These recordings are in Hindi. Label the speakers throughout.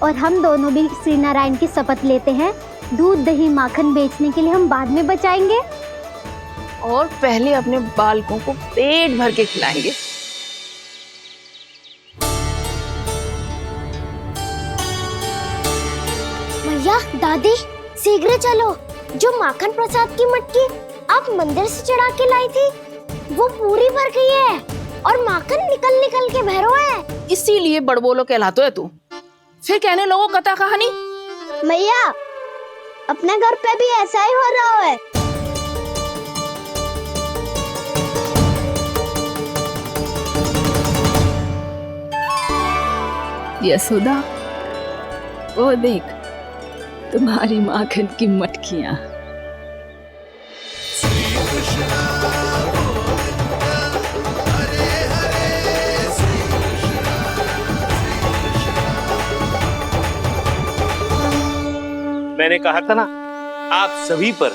Speaker 1: और हम दोनों भी श्री नारायण की शपथ लेते हैं, दूध दही माखन बेचने के लिए हम बाद में बचाएंगे
Speaker 2: और पहले अपने बालकों को पेट भर के खिलाएंगे।
Speaker 1: भैया दादी शीघ्र चलो, जो माखन प्रसाद की मटकी आप मंदिर से चढ़ा के लाई थी वो पूरी भर गई है और माखन निकल निकल के भरो है।
Speaker 2: इसीलिए बड़बोलो कहलाते है तू। फिर कहने लोगों कथा कहानी।
Speaker 1: भैया अपने घर पे भी ऐसा ही हो रहा है।
Speaker 3: यशोदा, वो देख तुम्हारी माखन की मटकियां।
Speaker 4: मैंने कहा था ना, आप सभी पर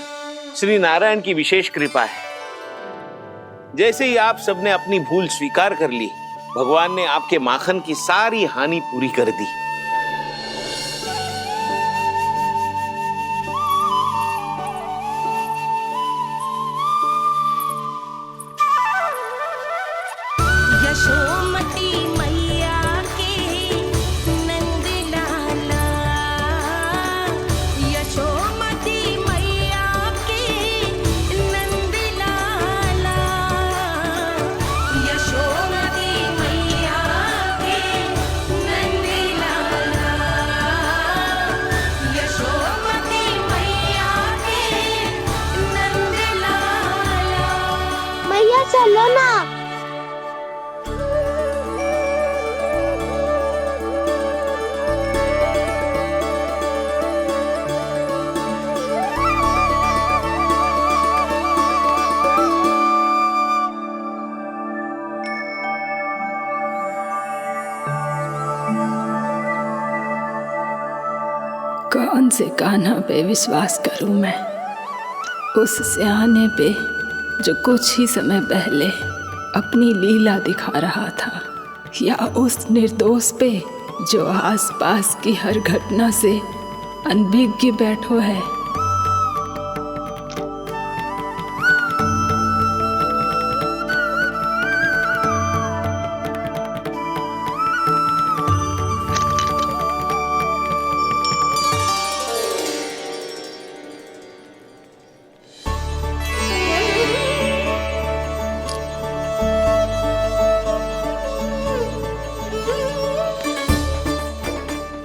Speaker 4: श्री नारायण की विशेष कृपा है। जैसे ही आप सबने अपनी भूल स्वीकार कर ली, भगवान ने आपके माखन की सारी हानि पूरी कर दी।
Speaker 5: यशोमती मैया के नंद लाला, यशोमती मैया के नंद लाला, यशोमती मैया के नंद लाला, यशोमती मैया के नंद लाला।
Speaker 1: भैया चलो ना।
Speaker 3: कौन से कान्हा पे विश्वास करूं मैं? उस सियाने पे जो कुछ ही समय पहले अपनी लीला दिखा रहा था, या उस निर्दोष पे जो आसपास की हर घटना से अनभिज्ञ बैठो है।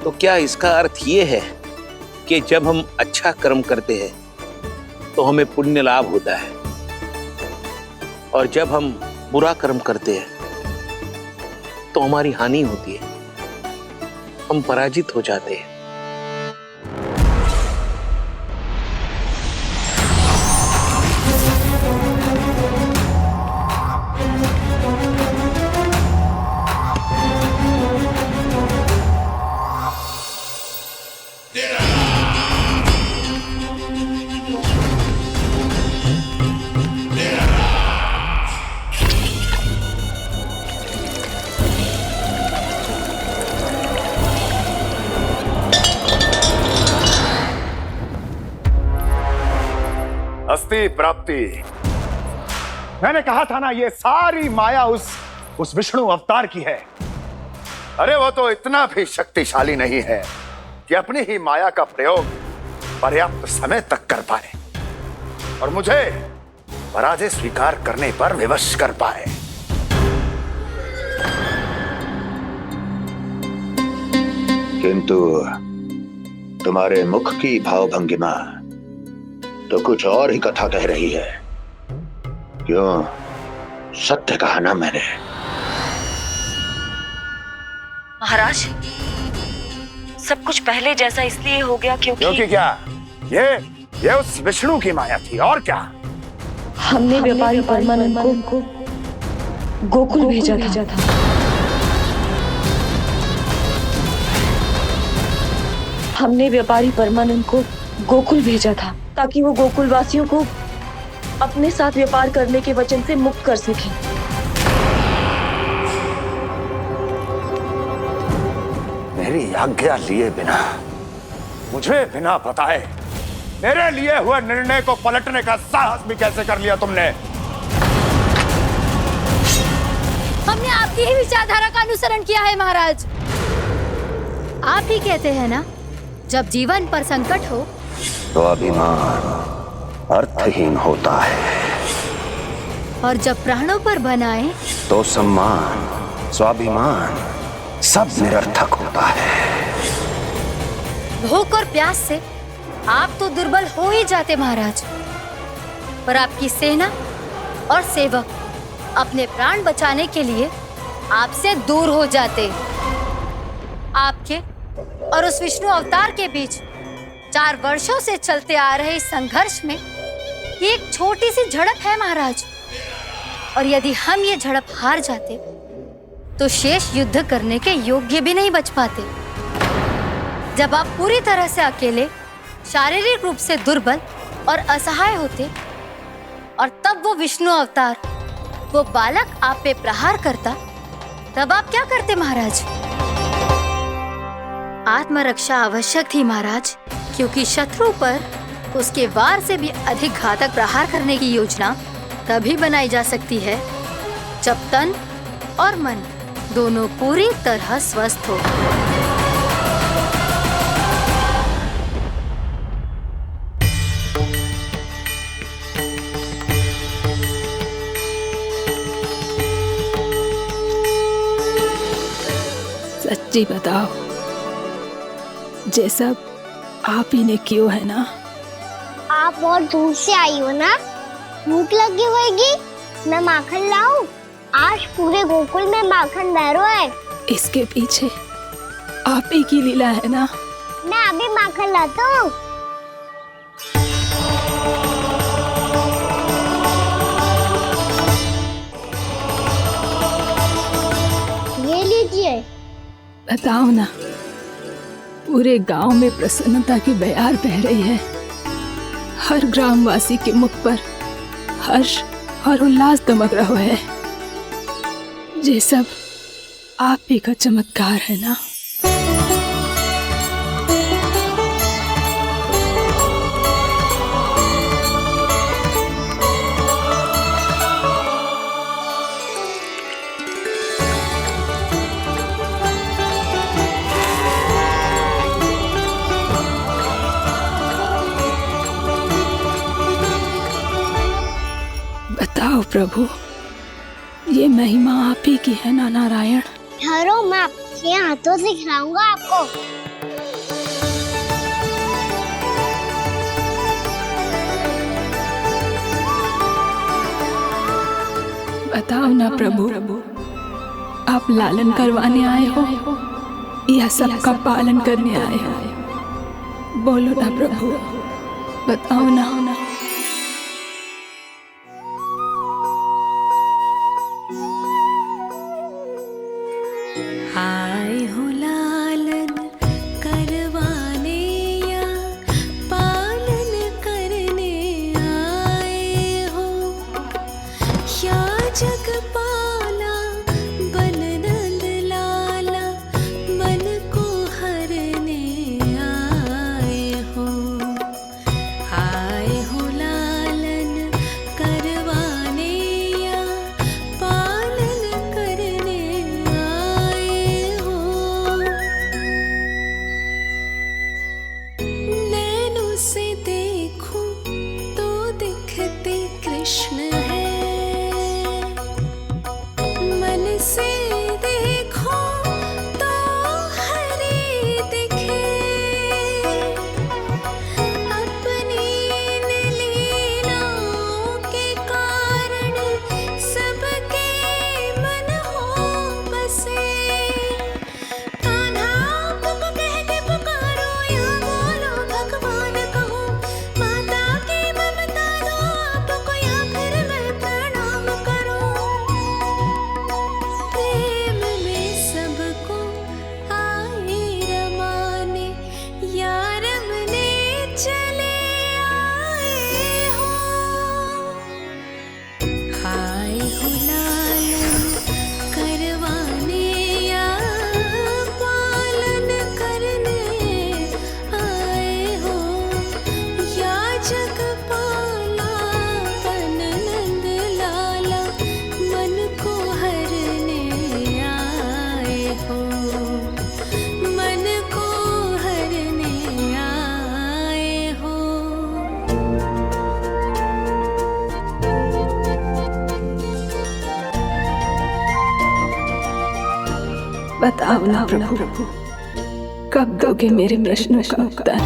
Speaker 4: तो क्या इसका अर्थ ये है कि जब हम अच्छा कर्म करते हैं तो हमें पुण्य लाभ होता है, और जब हम बुरा कर्म करते हैं तो हमारी हानि होती है, हम पराजित हो जाते हैं।
Speaker 6: अस्ति प्राप्ति। मैंने कहा था ना, ये सारी माया उस विष्णु अवतार की है। अरे वो तो इतना भी शक्तिशाली नहीं है कि अपनी ही माया का प्रयोग पर्याप्त समय तक कर पाए और मुझे पराजय स्वीकार करने पर विवश कर पाए।
Speaker 7: किंतु तुम्हारे मुख की भावभंगिमा तो कुछ और ही कथा कह रही है। क्यों? सत्य कहा ना मैंने।
Speaker 8: महाराज, सब कुछ पहले जैसा इसलिए हो गया क्योंकि
Speaker 6: क्या? ये उस विष्णु की माया थी, और क्या?
Speaker 8: हमने व्यापारी परमानंद को गोकुल भेजा था। हमने व्यापारी परमानंद को गोकुल भेजा था ताकि वो गोकुल वासियों को अपने साथ व्यापार करने के वचन से मुक्त कर सके।
Speaker 6: मेरी आज्ञा लिए बिना, मुझे बिना बताए मेरे लिए हुए निर्णय को पलटने का साहस भी कैसे कर लिया तुमने?
Speaker 9: हमने आपकी ही विचारधारा का अनुसरण किया है महाराज। आप ही कहते हैं ना, जब जीवन पर संकट हो
Speaker 7: तो अभिमान अर्थहीन होता है,
Speaker 9: और जब प्राणों पर बनाए
Speaker 7: तो सम्मान स्वाभिमान सब निरर्थक होता है।
Speaker 9: भूख और प्यास से आप तो दुर्बल हो ही जाते महाराज, पर आपकी सेना और सेवक अपने प्राण बचाने के लिए आपसे दूर हो जाते। आपके और उस विष्णु अवतार के बीच 4 वर्षों से चलते आ रहे इस संघर्ष में ये एक छोटी सी झड़प है महाराज, और यदि हम ये झड़प हार जाते तो शेष युद्ध करने के योग्य भी नहीं बच पाते। जब आप पूरी तरह से अकेले, शारीरिक रूप से दुर्बल और असहाय होते, और तब वो विष्णु अवतार, वो बालक आप पे प्रहार करता, तब आप क्या करते महाराज? आत्मरक्षा आवश्यक थी महाराज, क्योंकि शत्रु पर उसके वार से भी अधिक घातक प्रहार करने की योजना तभी बनाई जा सकती है जब तन और मन दोनों पूरी तरह स्वस्थ हो।
Speaker 3: सच्ची बताओ, ये सब आप ही ने क्यों है ना?
Speaker 1: आप बहुत दूर से आई हो ना, भूख लगी होगी। मैं माखन लाऊं? आज पूरे गोकुल में माखन बह रहा है।
Speaker 3: इसके पीछे आप ही की लीला है ना?
Speaker 1: मैं अभी माखन लाता हूँ। ये लीजिए।
Speaker 3: बताओ ना, पूरे गांव में प्रसन्नता की बयार बह रही है। हर ग्रामवासी के मुख पर हर्ष और उल्लास दमक रहा है। ये सब आप ही का चमत्कार है ना? बताओ प्रभु, ये महिमा आप ही की है ना नारायण?
Speaker 1: ठहरो, मैं आपके हाथों से खिलाऊंगा आपको।
Speaker 3: बताओ ना प्रभु, आप लालन करवाने आए हो या सबका पालन करने आए हो? बोलो ना प्रभु, बताओ ना।
Speaker 5: आए हो लालन करवाने या पालन करने आए हो, या जगपाला बन नंद लाला मन को हरने आए हो। आए हो लालन करवाने या पालन करने आए हो। नैनों से देखूं तो दिखते कृष्ण है,
Speaker 3: बताओ ना प्रभु, कब दोगे मेरे प्रश्नों का उत्तर?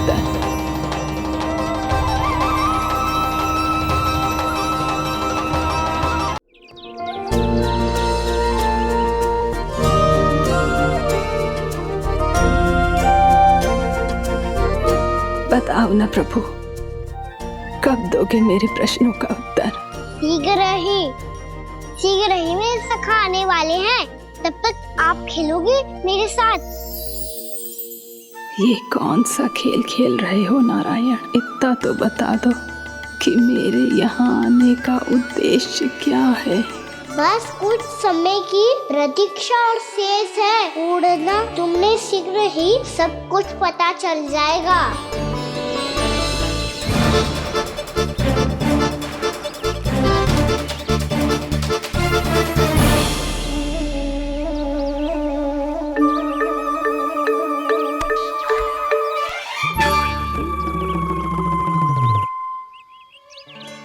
Speaker 3: बताओ ना प्रभु, कब दोगे मेरे प्रश्नों का उत्तर?
Speaker 1: शीघ्र ही मेरे सखा आने वाले हैं, तब तक आप खेलोगे मेरे साथ।
Speaker 3: ये कौन सा खेल खेल रहे हो नारायण? इतना तो बता दो कि मेरे यहाँ आने का उद्देश्य क्या है?
Speaker 1: बस कुछ समय की प्रतीक्षा और शेष है। उड़ना तुमने शीघ्र ही सब कुछ पता चल जाएगा।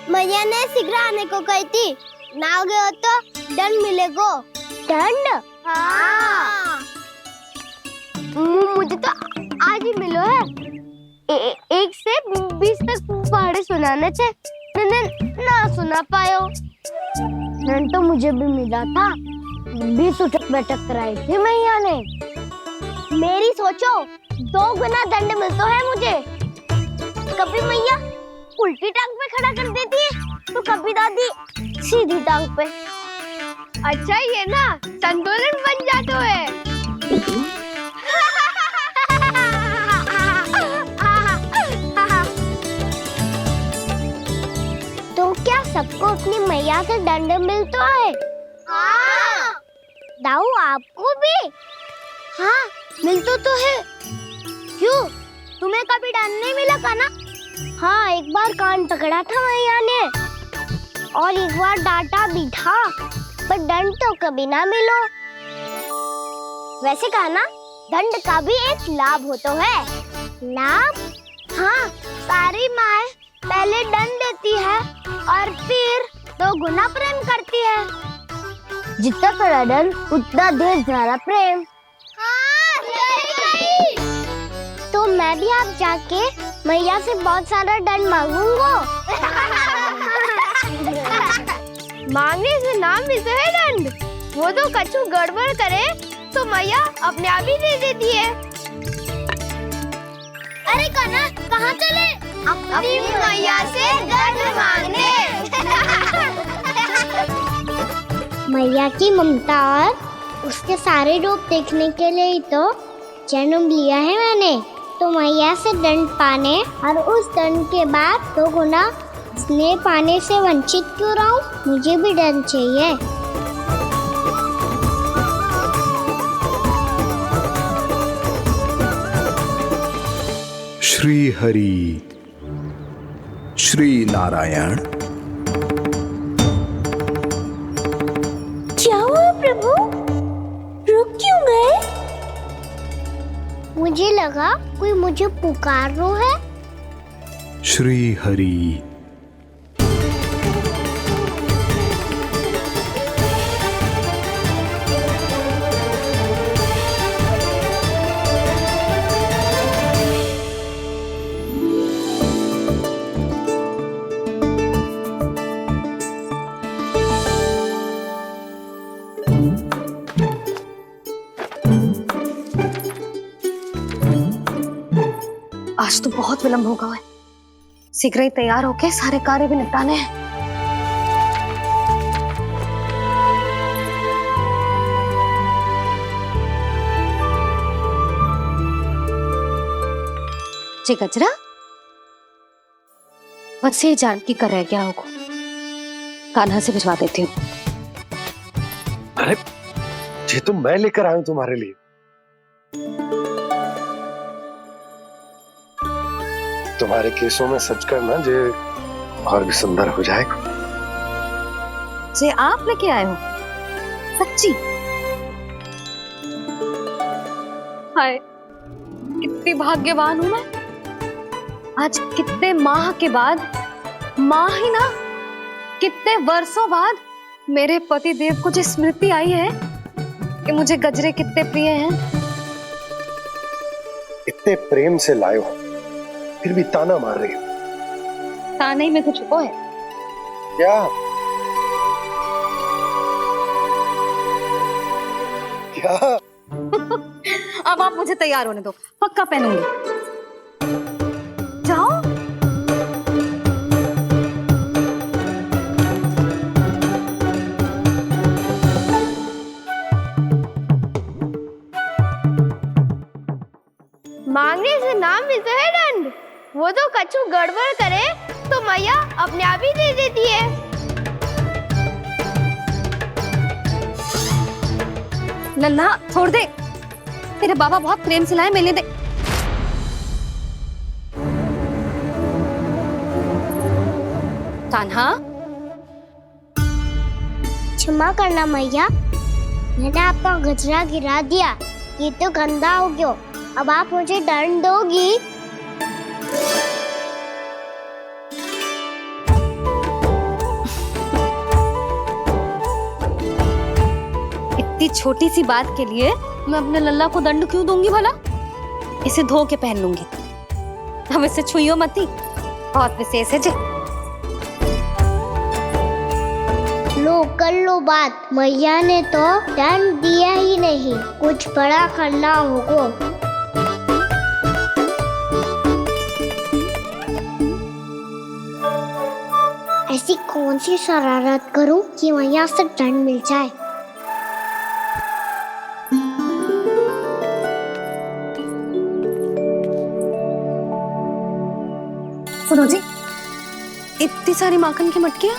Speaker 1: मैया ने शीघ्र आने को कही थी, ना आ गए हो तो दंड मिलेगा। दंड? हाँ। मुझे तो आज ही मिलो है। 1 से 20 तक पहाड़े सुनाने थे, ना सुना पायो। दंड तो मुझे भी मिला था, 20 उठक बैठक कराई थी मैया ने। मेरी सोचो 2 गुना दंड मिलता है मुझे। कभी मैया उल्टी टांग पे खड़ा कर देती है, तो कभी दादी सीधी टांग पे। अच्छा ये ना संतुलन बन जाता है। तो क्या सबको अपनी मैया से दंड मिलता है? हाँ। दाऊ आपको भी? हाँ मिलता तो है। क्यों, तुम्हें कभी दंड नहीं मिला का ना? हाँ, एक बार कान पकड़ा था मैया ने और एक बार डांटा भी था, पर दंड तो कभी ना मिलो। वैसे कहा ना, दंड का भी एक लाभ होता है। लाभ? हाँ, सारी माँ पहले दंड देती है और फिर 2 गुना प्रेम करती है। जितना बड़ा दंड उतना ढेर सारा प्रेम। हाँ, सही। तो मैं भी आप जाके मैया से बहुत सारा दंड मांगूंगा। मांगने से ना मिलता है दंड, वो तो कछु गड़बड़ करे तो मैया अपने आप ही दे देती है। अरे कना, कहाँ चले? अपनी मैया से दंड मांगने। मैया की ममता और उसके सारे रूप देखने के लिए ही तो जन्म लिया है मैंने। तो मैया से दंड पाने और उस दंड के बाद 2 गुना स्नेह पाने से वंचित क्यों रहूं? मुझे भी दंड चाहिए।
Speaker 10: श्री हरि, श्री नारायण।
Speaker 1: क्या हुआ प्रभु? रुक क्यों गए? मुझे लगा कोई मुझे पुकार रहा है।
Speaker 10: श्री हरि।
Speaker 8: आज तो बहुत विलंब होगा है। शीघ्र ही तैयार होके सारे कार्य भी निपटाने हैं। जी गजरा, बस ये जानकी कर रह गया होगा, कान्हा से भिजवा देती हूँ।
Speaker 6: अरे ये तो मैं लेकर आया हूं तुम्हारे लिए। तुम्हारे केसों में सच करना जे और भी सुंदर हो जाएगा।
Speaker 8: जे आप लेके आए हो? सच्ची? हाय, कितनी भाग्यवान हूं मैं। आज कितने माह के बाद, माह ही ना, कितने वर्षों बाद मेरे पति देव को जो स्मृति आई है
Speaker 9: कि मुझे गजरे कितने प्रिय हैं।
Speaker 11: इतने प्रेम से लाए हो, फिर भी ताना मार रही हो।
Speaker 9: ताने में कुछ छुपो है
Speaker 11: क्या? क्या?
Speaker 9: अब आप मुझे तैयार होने दो, पक्का पहनूंगी। जाओ।
Speaker 1: मांगने से नाम मिलता है दंड। वो तो कछु गड़बड़ करे तो मैया अपने आप ही दे देती है।
Speaker 9: लल्ला छोड़ दे, तेरे बाबा बहुत प्रेम से लाए, मिलने दे। कान्हा,
Speaker 1: क्षमा करना मैया, मैंने आपका गजरा गिरा दिया, ये तो गंदा हो गया। अब आप मुझे दंड दोगी?
Speaker 9: इतनी छोटी सी बात के लिए मैं अपने लल्ला को दंड क्यों दूंगी भला? इसे धो के पहन लूंगी। हम इसे छुइयो मती, बहुत विशेष है जी।
Speaker 1: लो कर लो बात, मैया ने तो दंड दिया ही नहीं, कुछ बड़ा करना होगा। ऐसी कौन सी शरारत करूं कि मैया से दंड मिल जाए?
Speaker 9: सुनो जी, इतनी सारी माखन की मटकियां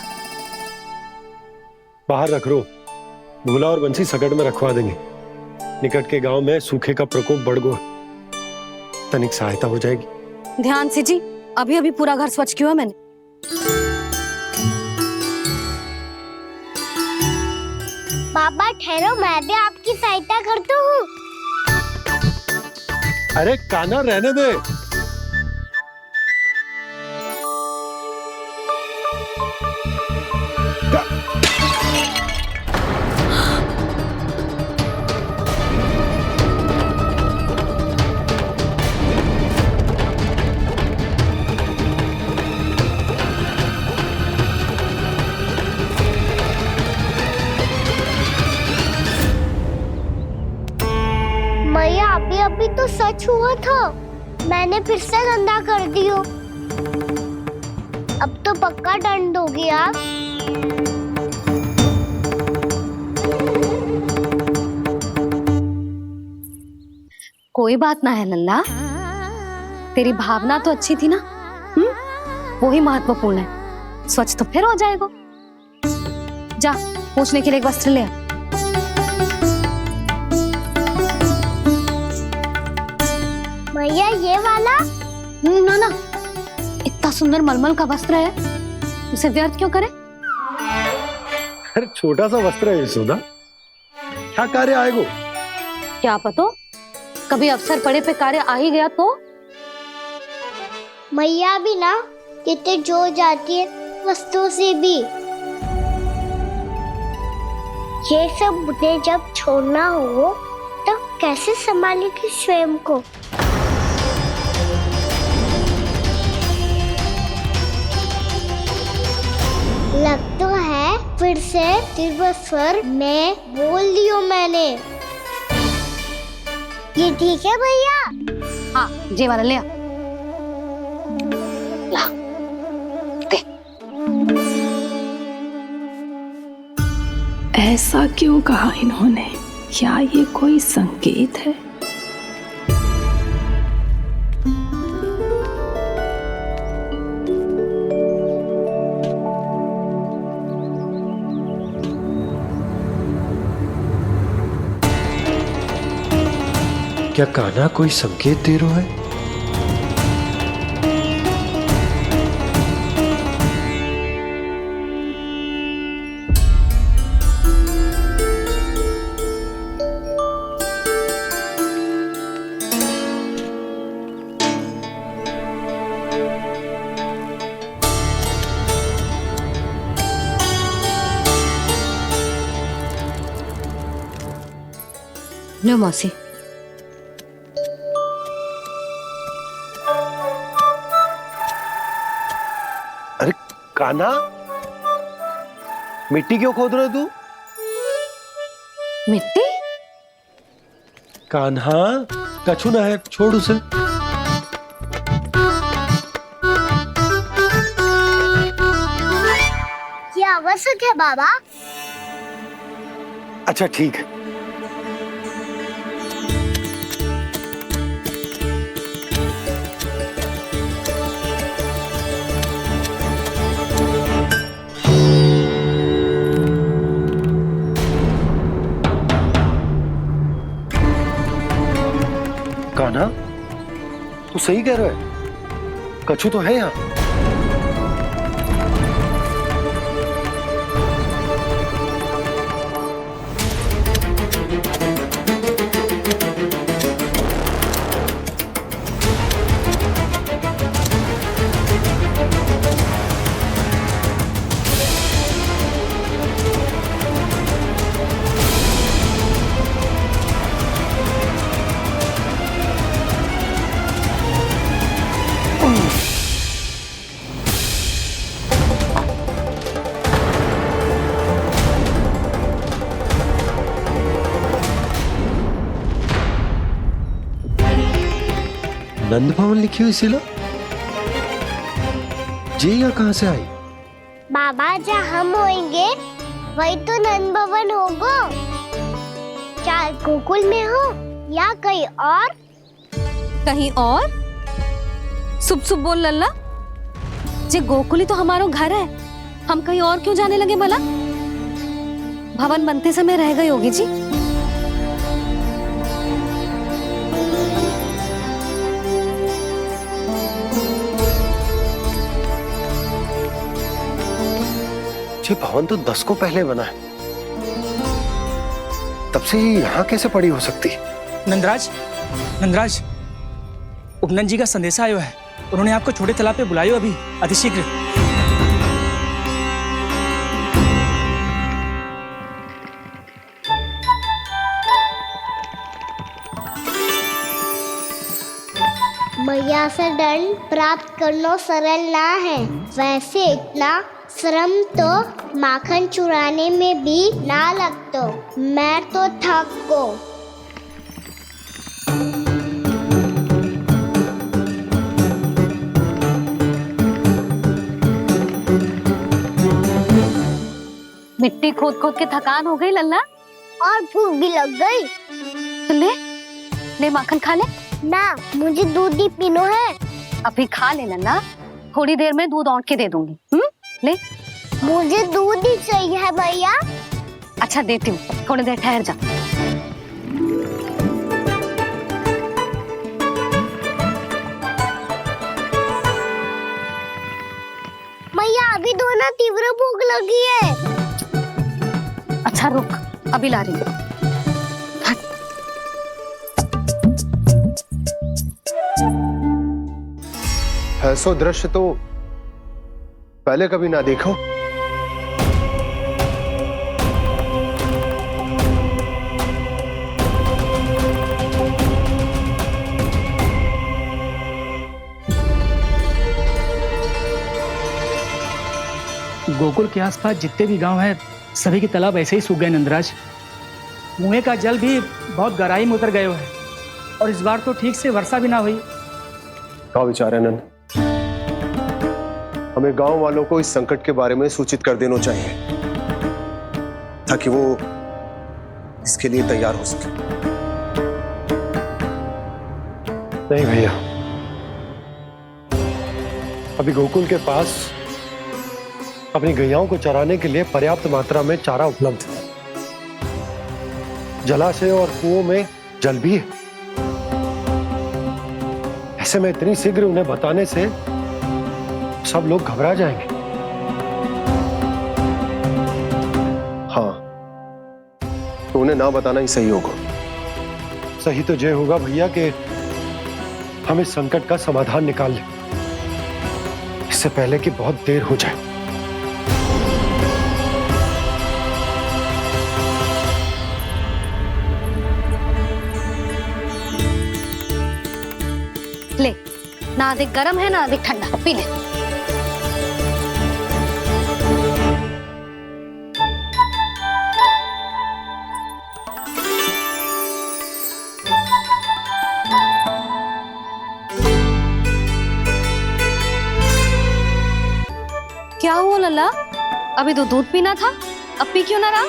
Speaker 11: बाहर रख रो, भूला और बंसी सकट में रखवा देंगे। निकट के गांव में सूखे का प्रकोप बढ़ गया, तनिक सहायता हो जाएगी।
Speaker 9: ध्यान से जी, अभी अभी पूरा घर स्वच्छ किया है मैंने।
Speaker 1: बाबा ठहरो, मैं भी आपकी सहायता करता हूँ।
Speaker 11: अरे कान्हा रहने दे।
Speaker 1: मैया अभी अभी तो सच हुआ था, मैंने फिर से गंदा कर दियो। अब तो पक्का दंड दोगी आप।
Speaker 9: कोई बात ना है लल्ला, तेरी भावना तो अच्छी थी ना, वही महत्वपूर्ण है। स्वच्छ तो फिर हो जाएगा। जा, पूछने के लिए एक वस्त्र ले आ।
Speaker 1: भैया ये वाला?
Speaker 9: ना ना, इतना सुंदर मलमल का वस्त्र है, उसे व्यर्थ क्यों करे?
Speaker 11: अरे छोटा सा वस्त्र है यशोदा, क्या कार्य आएगा?
Speaker 9: क्या पता, कभी अवसर पड़े पे कार्य आ ही गया तो।
Speaker 1: मैया भी ना कितने जो जाती है वस्तुओं से भी। ये सब मुझे जब छोड़ना हो तो कैसे संभालेगी स्वयं को? लग तो है फिर से तिरस्वर में बोल दियो मैंने। ये ठीक है भैया?
Speaker 9: हाँ, ये वाला ले आ। ला, दे।
Speaker 3: ऐसा क्यों कहा इन्होंने? क्या ये कोई संकेत है?
Speaker 11: क्या कान्हा कोई संकेत दे रहा है?
Speaker 9: लो मौसी।
Speaker 11: अरे कान्हा, मिट्टी क्यों खोद रहे तू?
Speaker 9: मिट्टी?
Speaker 11: कान्हा, कछु ना है, छोड़ उसे।
Speaker 1: ये आवश्यक है बाबा।
Speaker 11: अच्छा ठीक है। कान्हा, तू सही कह रहा है, कछु तो है यहाँ। नंद भवन लिखी हुई सिला, जी यहाँ कहाँ से आई?
Speaker 1: बाबा जहाँ हम होंगे वही तो नंद भवन होगा। चाहे गोकुल में हो या कहीं और।
Speaker 9: कहीं और? सुब सुब बोल लल्ला। जे गोकुल ही तो हमारा घर है, हम कहीं और क्यों जाने लगे भला? भवन बनते समय रह गई होगी जी।
Speaker 11: ये भवन तो 10 को पहले बना है, तब से ही यहाँ कैसे पड़ी हो सकती?
Speaker 12: नंदराज, नंदराज, उपनंद जी का संदेशा आयो है। उन्होंने आपको छोटे तालाब पे बुलायो अभी अतिशीघ्र।
Speaker 1: मैया से दंड प्राप्त करना सरल ना है। वैसे इतना श्रम तो माखन चुराने में भी ना लगतो। मैं तो थक गो।
Speaker 9: मिट्टी खोद खोद के थकान हो गई लल्ला,
Speaker 1: और भूख भी लग गई।
Speaker 9: तो ले ले माखन खा ले।
Speaker 1: ना, मुझे दूध ही पीनो है।
Speaker 9: अभी खा ले लल्ला, थोड़ी देर में दूध औंट के दे दूंगी। ले।
Speaker 1: मुझे दूध ही चाहिए है भैया।
Speaker 9: अच्छा देती हूँ, थोड़ी देर ठहर जा।
Speaker 1: मैया अभी दोनों तीव्र भूख लगी है।
Speaker 9: अच्छा रुक, अभी ला रही हूँ।
Speaker 11: ऐसा दृश्य तो पहले कभी ना देखो।
Speaker 12: गोकुल के आसपास जितने भी गांव हैं, सभी के तालाब ऐसे ही सूख गए नंदराज। मुँह का जल भी बहुत गहराई में उतर गए है, और इस बार तो ठीक से वर्षा भी ना हुई।
Speaker 11: क्या विचार है नंद? हमें गांव वालों को इस संकट के बारे में सूचित कर देना चाहिए, ताकि वो इसके लिए तैयार हो सके। नहीं भैया, अभी गोकुल के पास अपनी गैयाओं को चराने के लिए पर्याप्त मात्रा में चारा उपलब्ध है। जलाशय और कुओं में जल भी है। ऐसे में इतनी शीघ्र उन्हें बताने से सब लोग घबरा जाएंगे। हाँ, तो उन्हें ना बताना ही सही होगा। सही तो ये होगा भैया कि हम इस संकट का समाधान निकाल लें, इससे पहले कि बहुत देर हो जाए।
Speaker 9: ले, ना अधिक गर्म है ना अधिक ठंडा, पी ले। क्या हुआ लल्ला? अभी तो दूध पीना था, अब पी क्यों ना रहा?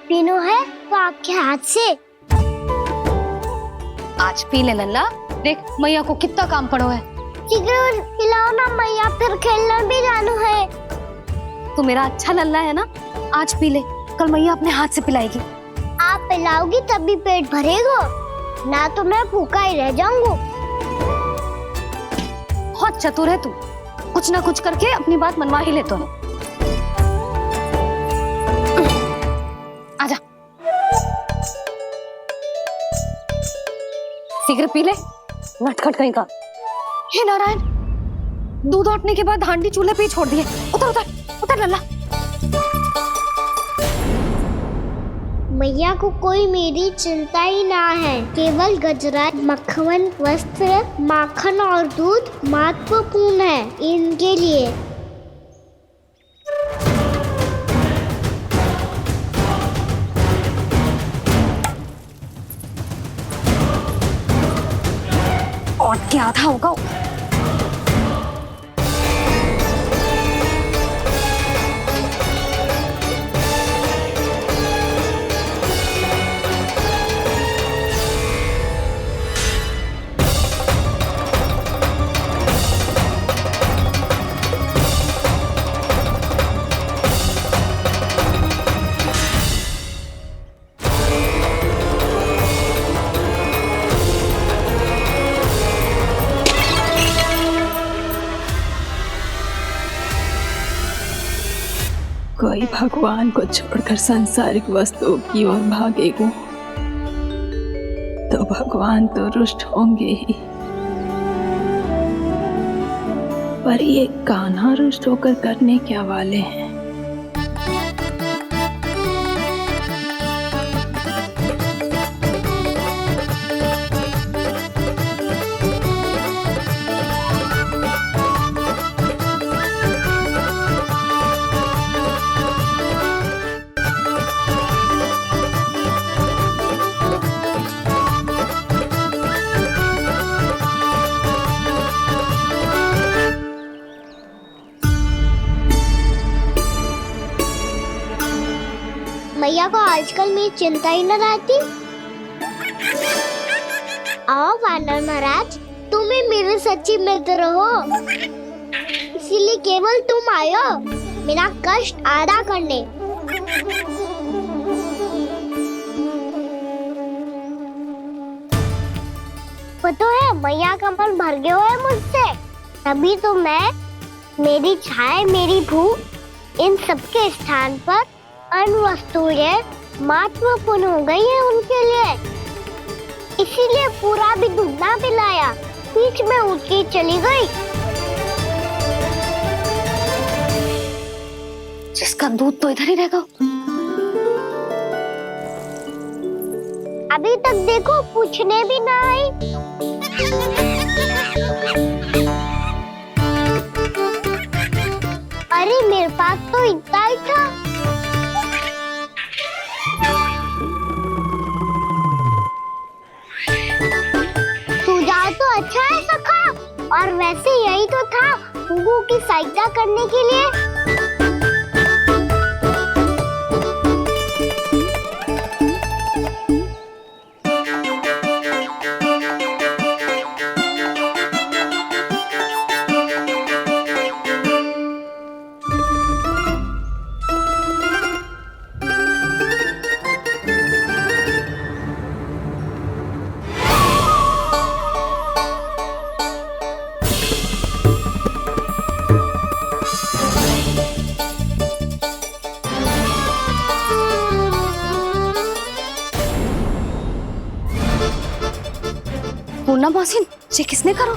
Speaker 1: पीनो है तो आपके हाथ से।
Speaker 9: आज पी ले लल्ला, देख मैया को कितना काम पड़ो है।
Speaker 1: शीघ्र खिलाओ ना मैया, फिर खेलने भी जाना है।
Speaker 9: तू मेरा अच्छा लल्ला है ना, आज पी ले, कल मैया अपने हाथ से पिलाएगी।
Speaker 1: आप पिलाओगी तभी पेट भरेगा, ना तो मैं भूखा ही रह जाऊंगा।
Speaker 9: बहुत चतुर है तू, कुछ ना कुछ करके अपनी बात मनवा ही लेता है। आजा, शीघ्र पी ले, नटखट कहीं का। हे नारायण, दूध औटने के बाद हांडी चूल्हे पे ही छोड़ दिए। उतर उतर उतर लल्ला।
Speaker 1: मैया को कोई मेरी चिंता ही ना है, केवल गजरा, मक्खन, वस्त्र, माखन और दूध महत्वपूर्ण है इनके लिए।
Speaker 9: और क्या था होगा?
Speaker 3: कोई भगवान को छोड़कर सांसारिक वस्तुओं की ओर भागेगा तो भगवान तो रुष्ट होंगे ही, पर ये कान्हा रुष्ट होकर करने क्या वाले हैं?
Speaker 1: मैया को आजकल मेरी चिंता ही न रहती। आओ वानर महाराज, तुम ही मेरे सच्ची मित्र हो, इसीलिए केवल तुम आयो मेरा कष्ट आधा करने। पता है मैया का मन भर गया है मुझसे, तभी तो मैं, मेरी छाया, मेरी भूख, इन सबके स्थान पर अन्य वस्तुएं महत्वपूर्ण हो गई है उनके लिए। इसीलिए पूरा भी दूध ना पिलाया, बीच में उठ के चली गई।
Speaker 9: जिसका दूध तो इधर ही रहेगा।
Speaker 1: अभी तक देखो पूछने भी ना आई। अरे मेरे पास तो इतना ही था। सुझाव तो अच्छा है सखा, और वैसे यही तो था गुगु की सहायता करने के लिए।
Speaker 9: पूर्णा मौसी, ये किसने करो?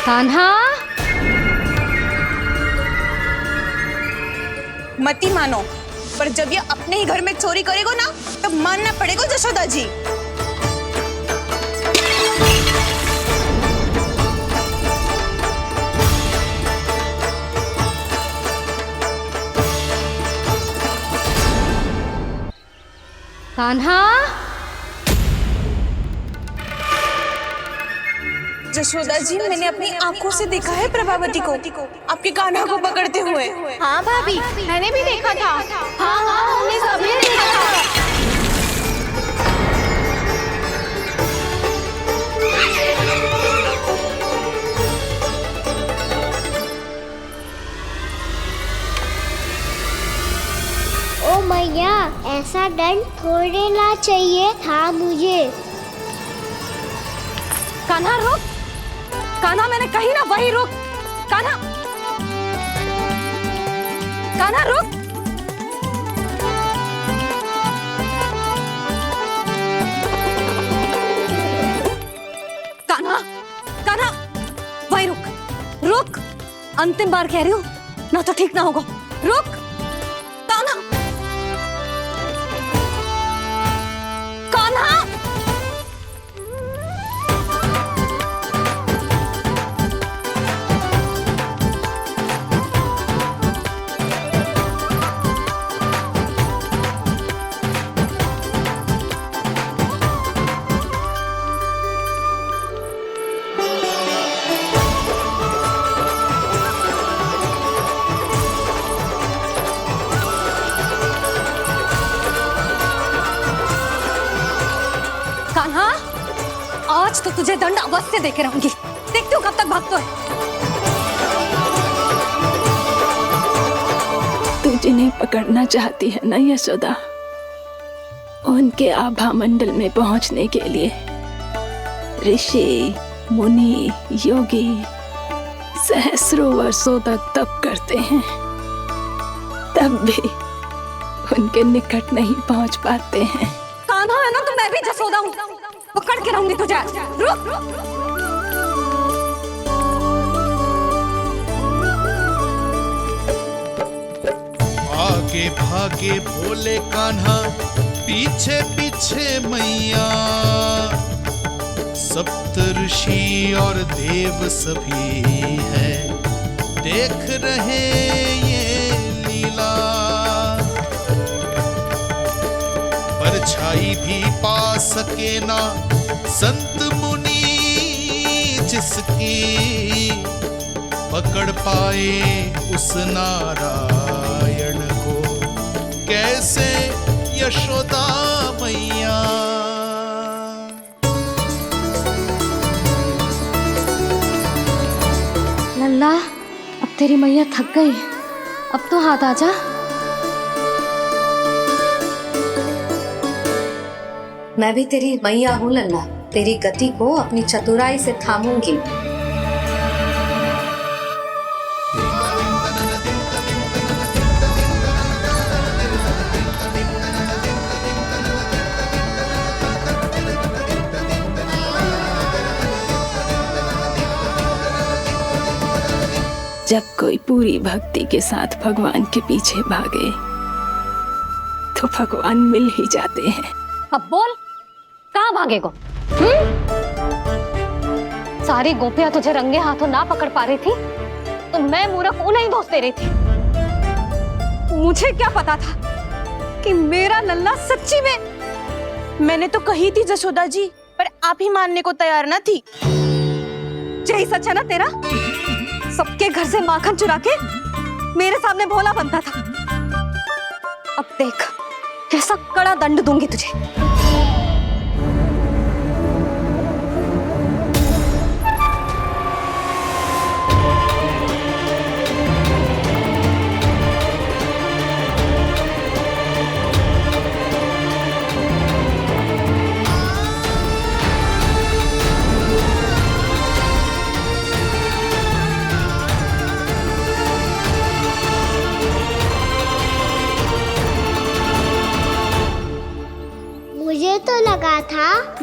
Speaker 9: कान्हा,
Speaker 13: मती मानो, पर जब ये अपने ही घर में चोरी करेगा ना, तब मानना पड़ेगा जशोदा जी।
Speaker 9: कान्हा,
Speaker 13: जशोदा जी, मैंने अपनी आंखों से देखा है प्रभावती को आपके कान्हा को पकड़ते हुए।
Speaker 2: हाँ भाभी, मैंने भी देखा था। हाँ हाँ, हमने सभी देखा था।
Speaker 1: ओ मैया, ऐसा दंड थोड़े ना चाहिए था मुझे।
Speaker 9: कान्हा रुक, कान्हा मैंने कही ना वही रुक। कान्हा, कान्हा रुक। कान्हा, कान्हा वही रुक, रुक। अंतिम बार कह रही हूँ, ना तो ठीक ना होगा। रुक कान्हा, कान्हा। कान्हा, आज तो तुझे दंड अवश्य देके रहूंगी। देखती हूँ कब तक भागता है।
Speaker 3: तू जिन्हें पकड़ना चाहती है ना यशोदा, उनके आभा मंडल में पहुंचने के लिए ऋषि, मुनि, योगी सहस्रों वर्षों तक तप करते हैं, तब भी उनके निकट नहीं पहुंच पाते हैं।
Speaker 9: कान्हा है ना, तो मैं भी जसोदा हूँ, पकड़ के रहूंगी तुझे। रुक।
Speaker 14: आगे भागे भोले कान्हा, पीछे पीछे मैया, सप्त ऋषि और देव सभी हैं, देख रहे ये लीला। परछाई भी पा सके ना संत मुनि जिसकी, पकड़ पाए उस नारायण को कैसे यशोदा मैया।
Speaker 9: लल्ला, अब तेरी मैया थक गई, अब तो हाथ आजा।
Speaker 15: मैं भी तेरी मैया हूँ लल्ला, तेरी गति को अपनी चतुराई से थामूंगी।
Speaker 3: जब कोई पूरी भक्ति के साथ भगवान के पीछे भागे तो भगवान मिल ही जाते हैं।
Speaker 9: अब बोल, कहाँ भागेगा? सारी गोपियां तुझे रंगे हाथों ना पकड़ पा रही थी, तो मैं मूर्ख उन्हें ही दोष दे रही थी। मुझे क्या पता था कि मेरा लल्ला सच्ची में।
Speaker 13: मैंने तो कही थी जशोदा जी, पर आप ही मानने को तैयार ना थी।
Speaker 9: यही सच है ना तेरा? सबके घर से माखन चुरा के मेरे सामने भोला बनता था। अब देख कैसा कड़ा दंड दूंगी तुझे।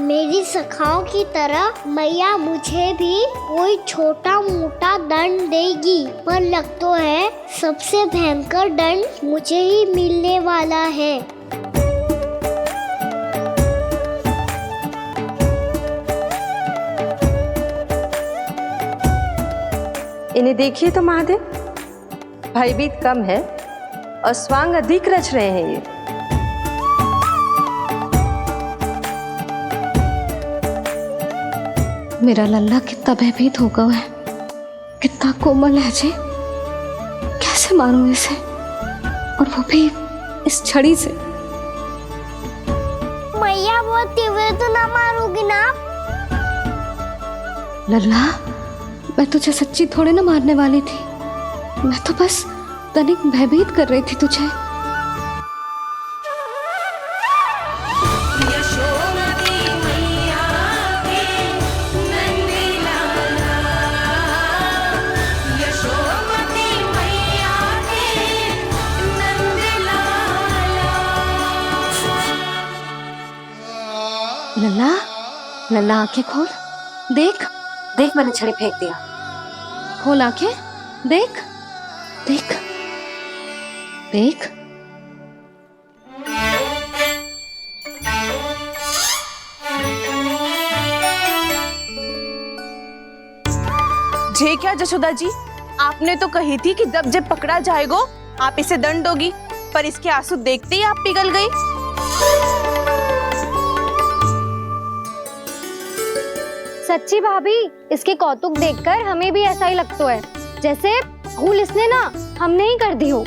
Speaker 1: मेरी सखाओं की तरह मैया मुझे भी कोई छोटा मोटा दंड देगी, पर लग तो है सबसे भयंकर दंड मुझे ही मिलने वाला है।
Speaker 8: इन्हें देखिए तो महादेव, भयभीत कम है और स्वांग अधिक रच रहे हैं ये। मेरा लल्ला कितना भयभीत होगा है, कितना कोमल है जी। कैसे मारूं इसे, और वो भी इस छड़ी से।
Speaker 1: मैया बहुत तीव्र तो ना मारोगी ना?
Speaker 8: लल्ला, मैं तुझे सच्ची थोड़े ना मारने वाली थी, मैं तो बस तनिक भयभीत कर रही थी तुझे। लल्ला, लल्ला आंखें खोल, देख देख, मैंने छड़ी फेंक दिया। खोल आंखें, देख देख देख।
Speaker 13: जे क्या जशोदा जी, आपने तो कही थी कि जब जब पकड़ा जाएगा आप इसे दंड दोगी, पर इसके आंसू देखते ही आप पिघल गई।
Speaker 9: सच्ची भाभी, इसके कौतुक देखकर हमें भी ऐसा ही लगता है, जैसे भूल इसने ना हमने ही कर दी हो।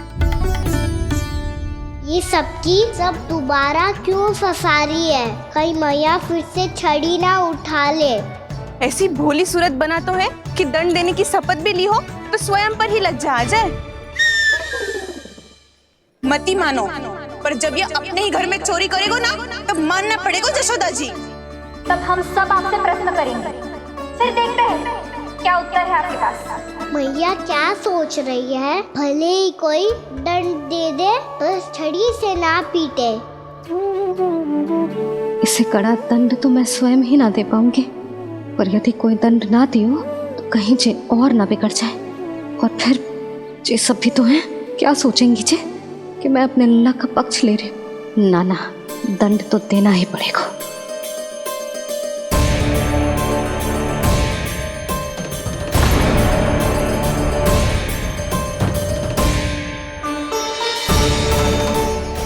Speaker 1: ये सबकी सब दोबारा क्यों फंसा रही है? कहीं मैया फिर से छड़ी ना उठा ले।
Speaker 13: ऐसी भोली सूरत बना तो है कि दंड देने की शपथ भी ली हो तो स्वयं पर ही लज्जा आ जाए। मती मानो, पर जब ये अपने ही घर में चोरी करेगा ना, तब मानना पड़ेगा जशोदा जी।
Speaker 9: तब हम सब आपसे प्रश्न करेंगे, फिर देखते हैं क्या उत्तर है आपके पास।
Speaker 1: मैया क्या सोच रही है? भले ही कोई दंड दे दे तो छड़ी से ना पीटे।
Speaker 8: इसे कड़ा दंड तो मैं स्वयं ही ना दे पाऊंगी, पर यदि कोई दंड ना दियो तो कहीं जे और ना बिगड़ जाए, और फिर जे सब भी तो हैं, क्या सोचेंगी जे कि मैं अपने लल्ला का पक्ष ले रही हूँ। ना ना, दंड तो देना ही पड़ेगा।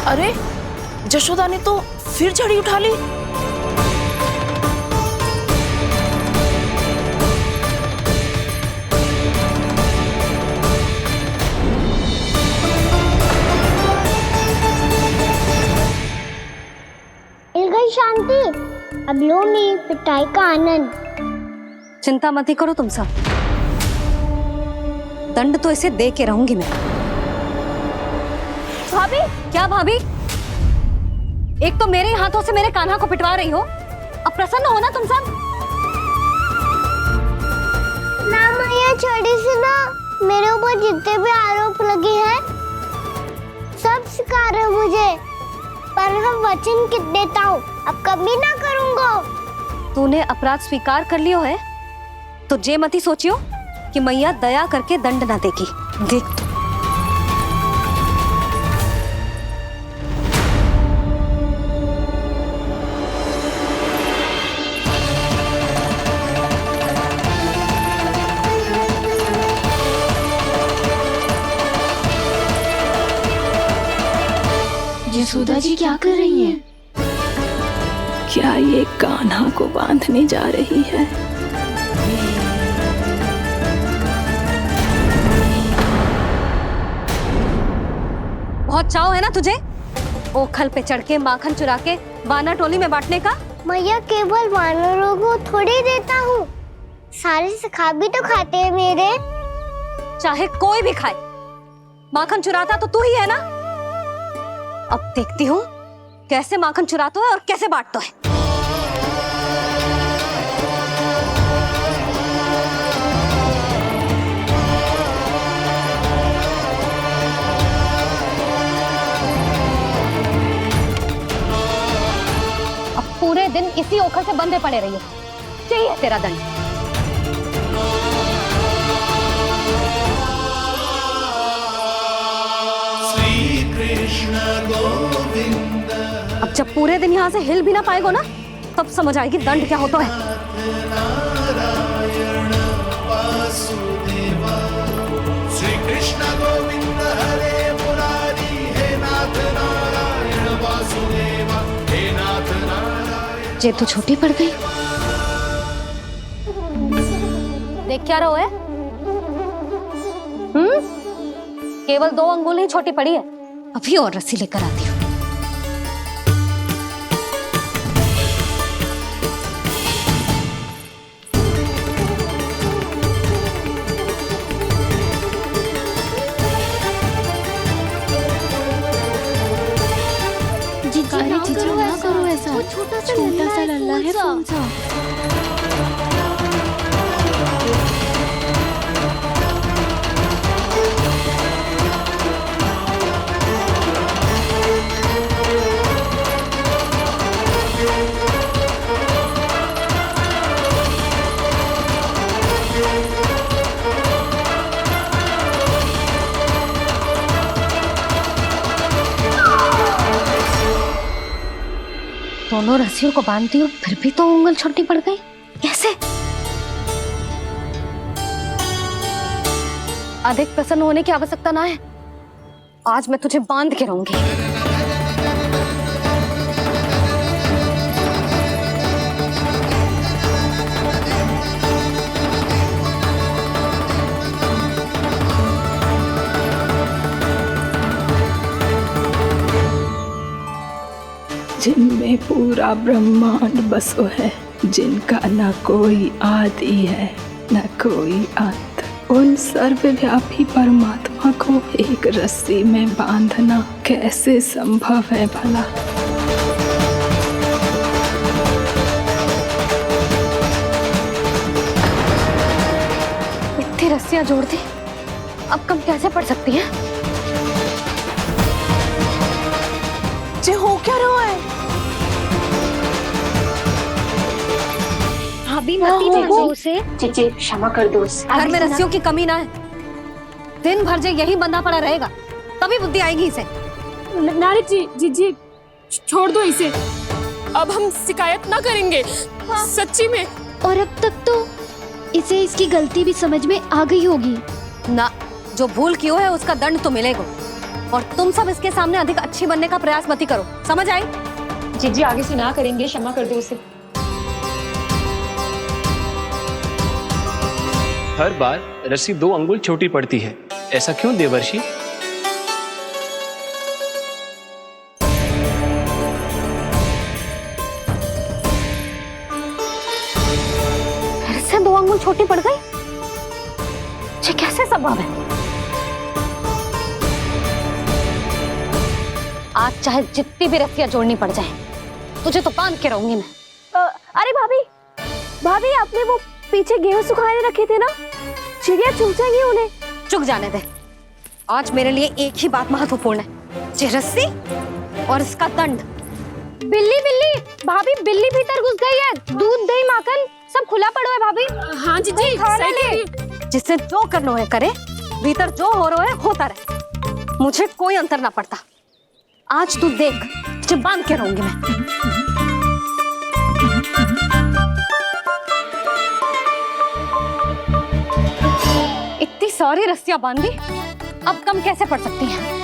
Speaker 2: अरे, जशोदा ने तो फिर छड़ी उठा ली।
Speaker 1: मिल गई शांति, अब लो मेरी पिटाई का आनंद।
Speaker 15: चिंता मत ही करो तुम सब, दंड तो इसे दे के रहूंगी मैं।
Speaker 9: भाभी,
Speaker 15: क्या भाभी? एक तो मेरे हाथों से मेरे कान्हा को पिटवा रही हो, अब प्रसन्न हो ना तुम सब?
Speaker 1: ना मैया, छड़ी से ना मेरे ऊपर जितने भी आरोप लगे हैं सब स्वीकार है मुझे, पर हम वचन कित देता हूँ, अब कभी ना करूँगा।
Speaker 15: तूने अपराध स्वीकार कर लियो है तो जे मती सोचियो कि मैया दया करके दंड ना देगी। देख तू।
Speaker 3: यशोदा जी क्या कर रही हैं? क्या ये कान्हा को बांधने जा रही है?
Speaker 15: बहुत चाव है ना तुझे ओखल पे चढ़ के माखन चुरा के वानर टोली में बांटने का?
Speaker 1: मैया, केवल वानरों को थोड़ी देता हूँ, सारे सखा भी तो खाते हैं मेरे।
Speaker 15: चाहे कोई भी खाए, माखन चुराता तो तू ही है ना। अब देखती हूँ कैसे माखन चुराता है और कैसे बांटता है।
Speaker 9: अब पूरे दिन इस
Speaker 15: इसी ओखर से बंधे पड़े रहिए। यही है तेरा दंड।
Speaker 14: श्री कृष्ण गोविंद।
Speaker 15: अब जब पूरे दिन यहाँ से हिल भी ना पाएगो ना, तब समझ आएगी दंड क्या होता है।
Speaker 14: नारायण वासुदेव। श्री कृष्ण गोविंद हरे मुरारी। हे नाथ नारायण वासुदेव। हे नाथ नारायण।
Speaker 8: ये तो छोटी पड़ गई।
Speaker 15: देख क्या रहो है? केवल 2 अंगुल ही छोटी पड़ी है।
Speaker 8: अभी और रस्सी लेकर आती हूँ।
Speaker 1: जीजी ना करो ऐसा। छोटा सा लल्ला है कौन सा?
Speaker 8: दोनों रस्सियों को बांधती हूँ, फिर भी तो उंगल छोटी पड़ गई। कैसे?
Speaker 15: अधिक प्रसन्न होने की आवश्यकता ना है। आज मैं तुझे बांध के रहूंगी।
Speaker 3: जिनमें पूरा ब्रह्मांड बसो है, जिनका न कोई आदि है न कोई अंत, उन सर्वव्यापी परमात्मा को एक रस्सी में बांधना कैसे संभव है भला?
Speaker 15: इतनी रस्सियां जोड़ दी, अब कम कैसे पड़ सकती हैं?
Speaker 13: जे हो क्या रहा है?
Speaker 1: भाभी मती दे दो उसे। जीजी क्षमा कर दो उसे।
Speaker 15: घर में रस्सियों की कमी ना है। दिन भर जे यही बंधा पड़ा रहेगा, तभी बुद्धि आएगी इसे।
Speaker 16: नारी जी जीजी छोड़ दो इसे। अब हम शिकायत ना करेंगे। सच्ची में।
Speaker 1: और अब तक तो इसे इसकी गलती भी समझ में आ गई होगी
Speaker 15: ना। जो भूल की है उसका दंड तो मिलेगा। और तुम सब इसके सामने अधिक अच्छी बनने का प्रयास मत करो, समझ आई?
Speaker 16: जीजी आगे से ना करेंगे, क्षमा कर दो उसे।
Speaker 17: हर बार रस्सी 2 अंगुल छोटी पड़ती है, ऐसा क्यों देवर्षि?
Speaker 15: फिर से 2 अंगुल छोटी पड़ गई? ये कैसे संभव है? आज चाहे जितनी भी रस्सियां जोड़नी पड़ जाए, तुझे तो बांध के रहूंगी मैं।
Speaker 13: अरे भाभी, भाभी आपने वो पीछे गेहूं सुखाने रखे थे ना, चिड़िया चुग जाएंगी उन्हें।
Speaker 15: चुग जाने दे। आज मेरे लिए एक ही बात महत्वपूर्ण है, ये रस्सी और इसका दंड।
Speaker 1: बिल्ली बिल्ली भाभी, बिल्ली भीतर घुस गई है। दूध दही माखन सब खुला पड़ा है भाभी।
Speaker 16: हाँ जीजी सही कह रही है।
Speaker 15: जिससे जो करना है करे, भीतर जो हो रहा है होता रहे, मुझे कोई अंतर ना पड़ता। आज तू देख, तुझे बांध के रहूंगी मैं। इतनी सारी रस्सियां बांधी, अब कम कैसे पड़ सकती हैं?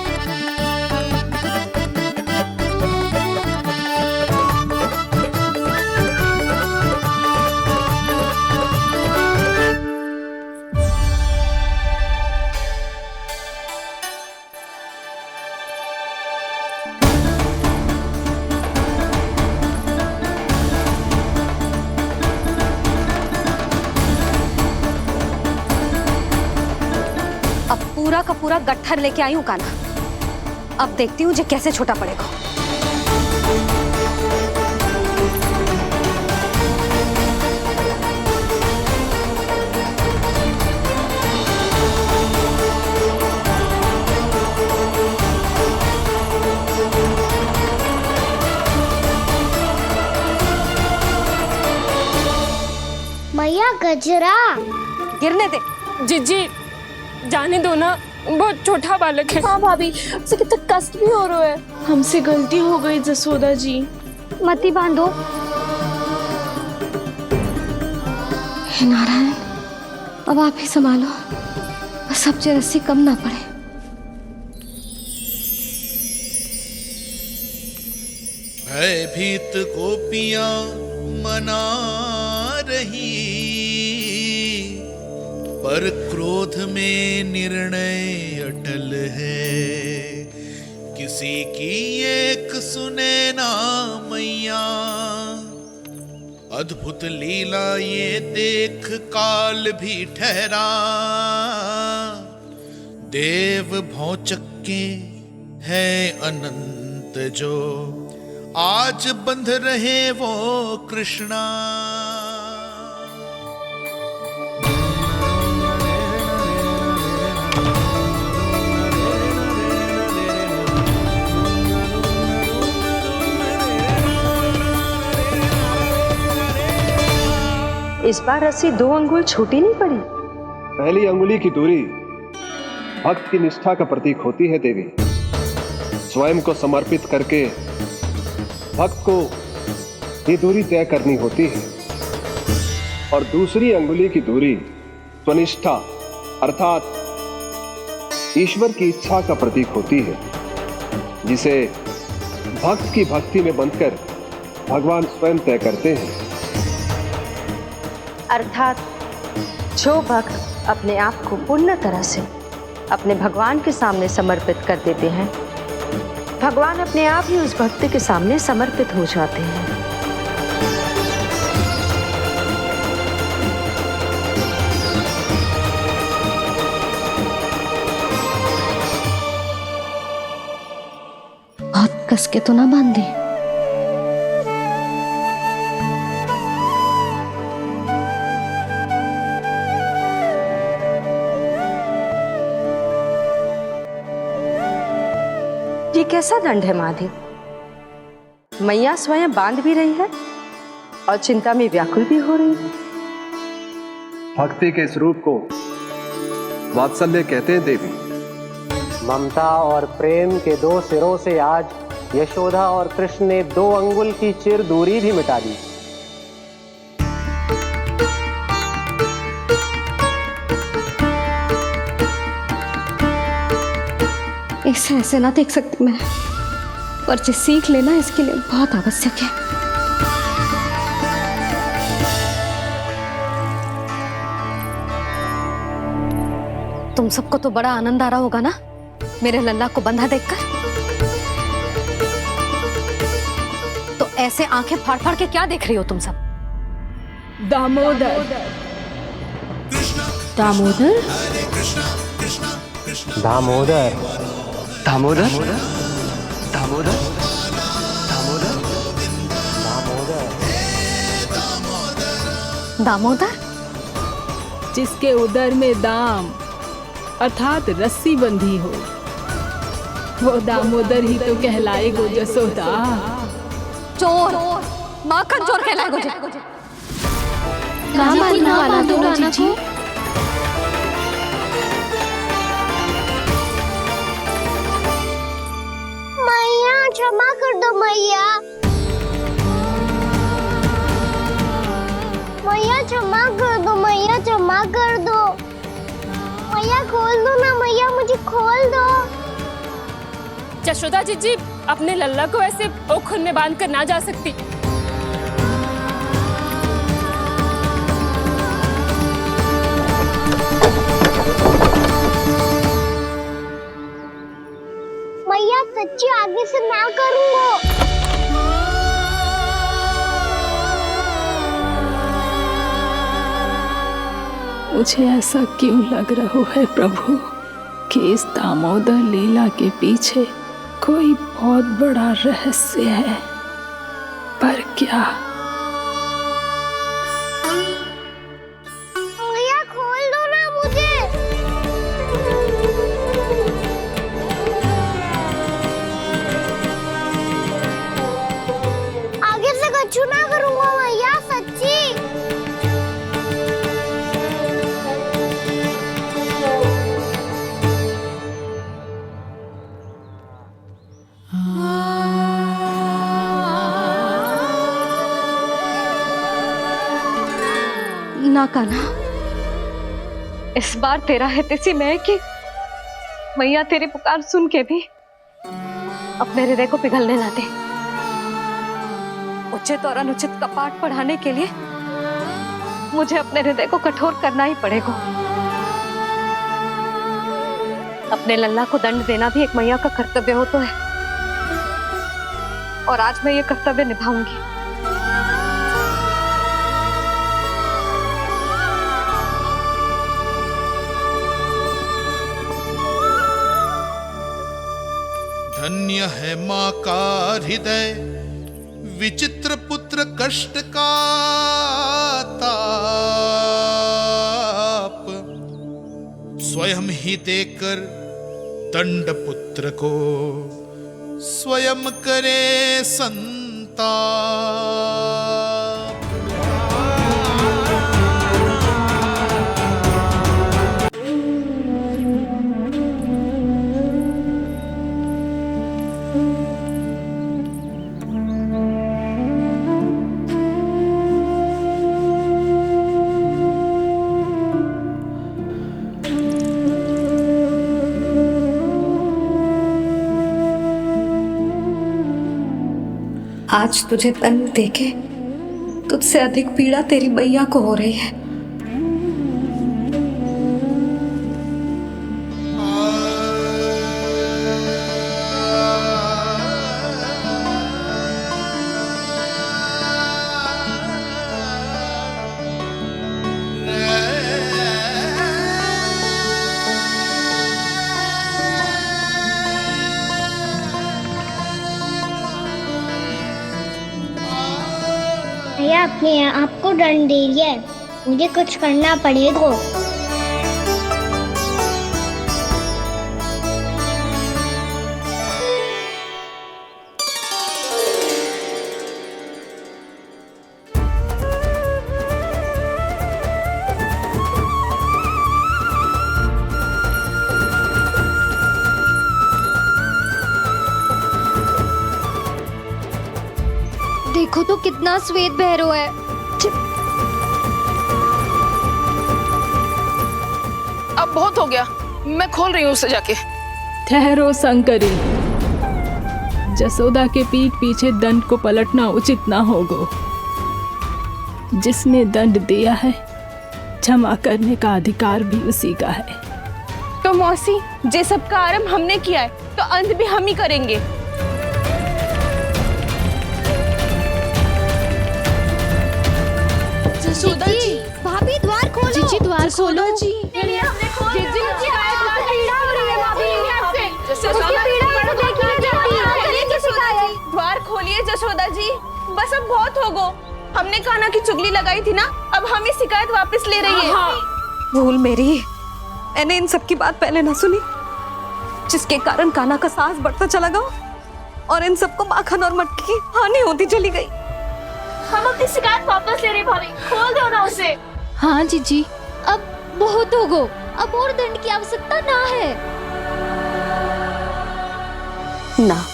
Speaker 15: पूरा का पूरा गट्ठर लेके आई हूँ कान्हा। अब देखती हूँ जे कैसे छोटा पड़ेगा।
Speaker 1: मैया गजरा
Speaker 15: गिरने दे।
Speaker 16: जीजी जाने दो ना, बहुत छोटा बालक है।
Speaker 13: हाँ भाभी, उसे कितना कष्ट भी हो रहा है। हमसे गलती हो गई जसोदा जी।
Speaker 8: मती बांधो। हे नारायण, अब आप ही संभालो, बस अब रस्सी कम ना पड़े।
Speaker 14: भयभीत गोपियां मना रही, पर क्रोध में निर्णय अटल है। किसी की एक सुने ना मैया, अद्भुत लीला ये देख काल भी ठहरा। देव भौचक्के है अनंत जो, आज बंध रहे वो कृष्णा।
Speaker 18: इस बार रस्सी 2 अंगुल छोटी नहीं पड़ी।
Speaker 11: पहली अंगुली की दूरी भक्त की निष्ठा का प्रतीक होती है देवी। स्वयं को समर्पित करके भक्त को ये दूरी तय करनी होती है। और दूसरी अंगुली की दूरी स्वनिष्ठा अर्थात ईश्वर की इच्छा का प्रतीक होती है, जिसे भक्त की भक्ति में बंधकर भगवान स्वयं तय करते हैं।
Speaker 18: अर्थात जो भक्त अपने आप को पूर्ण तरह से अपने भगवान के सामने समर्पित कर देते हैं, भगवान अपने आप ही उस भक्त के सामने समर्पित हो जाते हैं।
Speaker 8: बहुत कस के तो ना बांधे।
Speaker 18: ये कैसा दंड है माधे? मैया स्वयं बांध भी रही है और चिंता में व्याकुल भी हो रही है।
Speaker 11: भक्ति के स्वरूप को वात्सल्य कहते हैं देवी।
Speaker 19: ममता और प्रेम के 2 सिरों से आज यशोदा और कृष्ण ने 2 अंगुल की चिर दूरी भी मिटा दी।
Speaker 8: इसे ऐसे ना देख सकती मैं, पर जो सीख लेना इसके लिए बहुत आवश्यक है।
Speaker 15: तुम सबको तो बड़ा आनंद आ रहा होगा ना मेरे लल्ला को बंधा देखकर। तो ऐसे आंखें फाड़ फाड़ के क्या देख रही हो तुम सब?
Speaker 3: दामोदर।
Speaker 19: दामोदर दामोदर
Speaker 17: दामोदर दामोदर
Speaker 15: दामोदर,
Speaker 3: जिसके उदर में दाम अर्थात रस्सी बंधी हो, वो दामोदर ही तो कहलाएगो जसोदा।
Speaker 15: चोर, माखन चोर कहलाएगो जी।
Speaker 8: कहाँ बांधना वाला तो जीजी?
Speaker 1: मैया क्षमा कर दो मैया। मैया क्षमा कर दो, मैया क्षमा कर दो। मैया खोल दो ना मैया, मुझे खोल दो।
Speaker 16: यशोदा जीजी अपने लल्ला को ऐसे ओखुन में बांध कर ना जा सकती।
Speaker 1: मैया सच्ची आगे से ना करूंगा।
Speaker 3: मुझे ऐसा क्यों लग रहा है प्रभु कि इस दामोदर लीला के पीछे कोई बहुत बड़ा रहस्य है, पर क्या?
Speaker 1: मैया खोल दो ना मुझे। आगे से कछु ना करूंगा मैया, सच्ची।
Speaker 8: ना कान्हा, इस बार तेरा हित इसी में है कि मैया तेरी पुकार सुन के भी अपने हृदय को पिघलने ना दे। उचित और अनुचित कपाट पढ़ाने के लिए मुझे अपने हृदय को कठोर करना ही पड़ेगा। अपने लल्ला को दंड देना भी एक मैया का कर्तव्य हो तो है, और आज मैं ये कर्तव्य निभाऊंगी।
Speaker 14: धन्य है माँ का हृदय, विचित्र पुत्र कष्ट का ताप, स्वयं ही देकर दंड पुत्र को स्वयं करे संताप।
Speaker 8: आज तुझे दंड देके तुझसे अधिक पीड़ा तेरी मैया को हो रही है।
Speaker 1: भैया अपने आपको दंड दे रही है, मुझे कुछ करना पड़ेगा।
Speaker 15: देखो तो कितना श्वेत भैरव है।
Speaker 2: अब बहुत हो गया, मैं खोल रही हूँ उसे जाके।
Speaker 3: ठहरो शंकरी, जसोदा के पीठ पीछे दंड को पलटना उचित ना होगा। जिसने दंड दिया है, क्षमा करने का अधिकार भी उसी का है।
Speaker 13: तो मौसी, जे सब का आरंभ हमने किया है तो अंत भी हम ही करेंगे।
Speaker 15: जसोदा जी, भाभी द्वार खोलो। जीजी द्वार खोलो। जी
Speaker 13: द्वार खोलिए जसोदा जी, बस अब बहुत हो गो। हमने कान्हा की चुगली लगाई थी ना, अब हम ही शिकायत वापस ले रही है।
Speaker 8: भूल मेरी, मैंने इन सब की बात पहले ना सुनी, जिसके कारण कान्हा का साहस बढ़ता चला गया और इन सबको माखन और मटकी की हानि होती चली गई।
Speaker 16: हम अपनी शिकायत वापस ले रहे भाभी, खोल दो ना उसे।
Speaker 15: हाँ जीजी, अब बहुत हो गो, अब और दंड की आवश्यकता ना है।
Speaker 8: ना,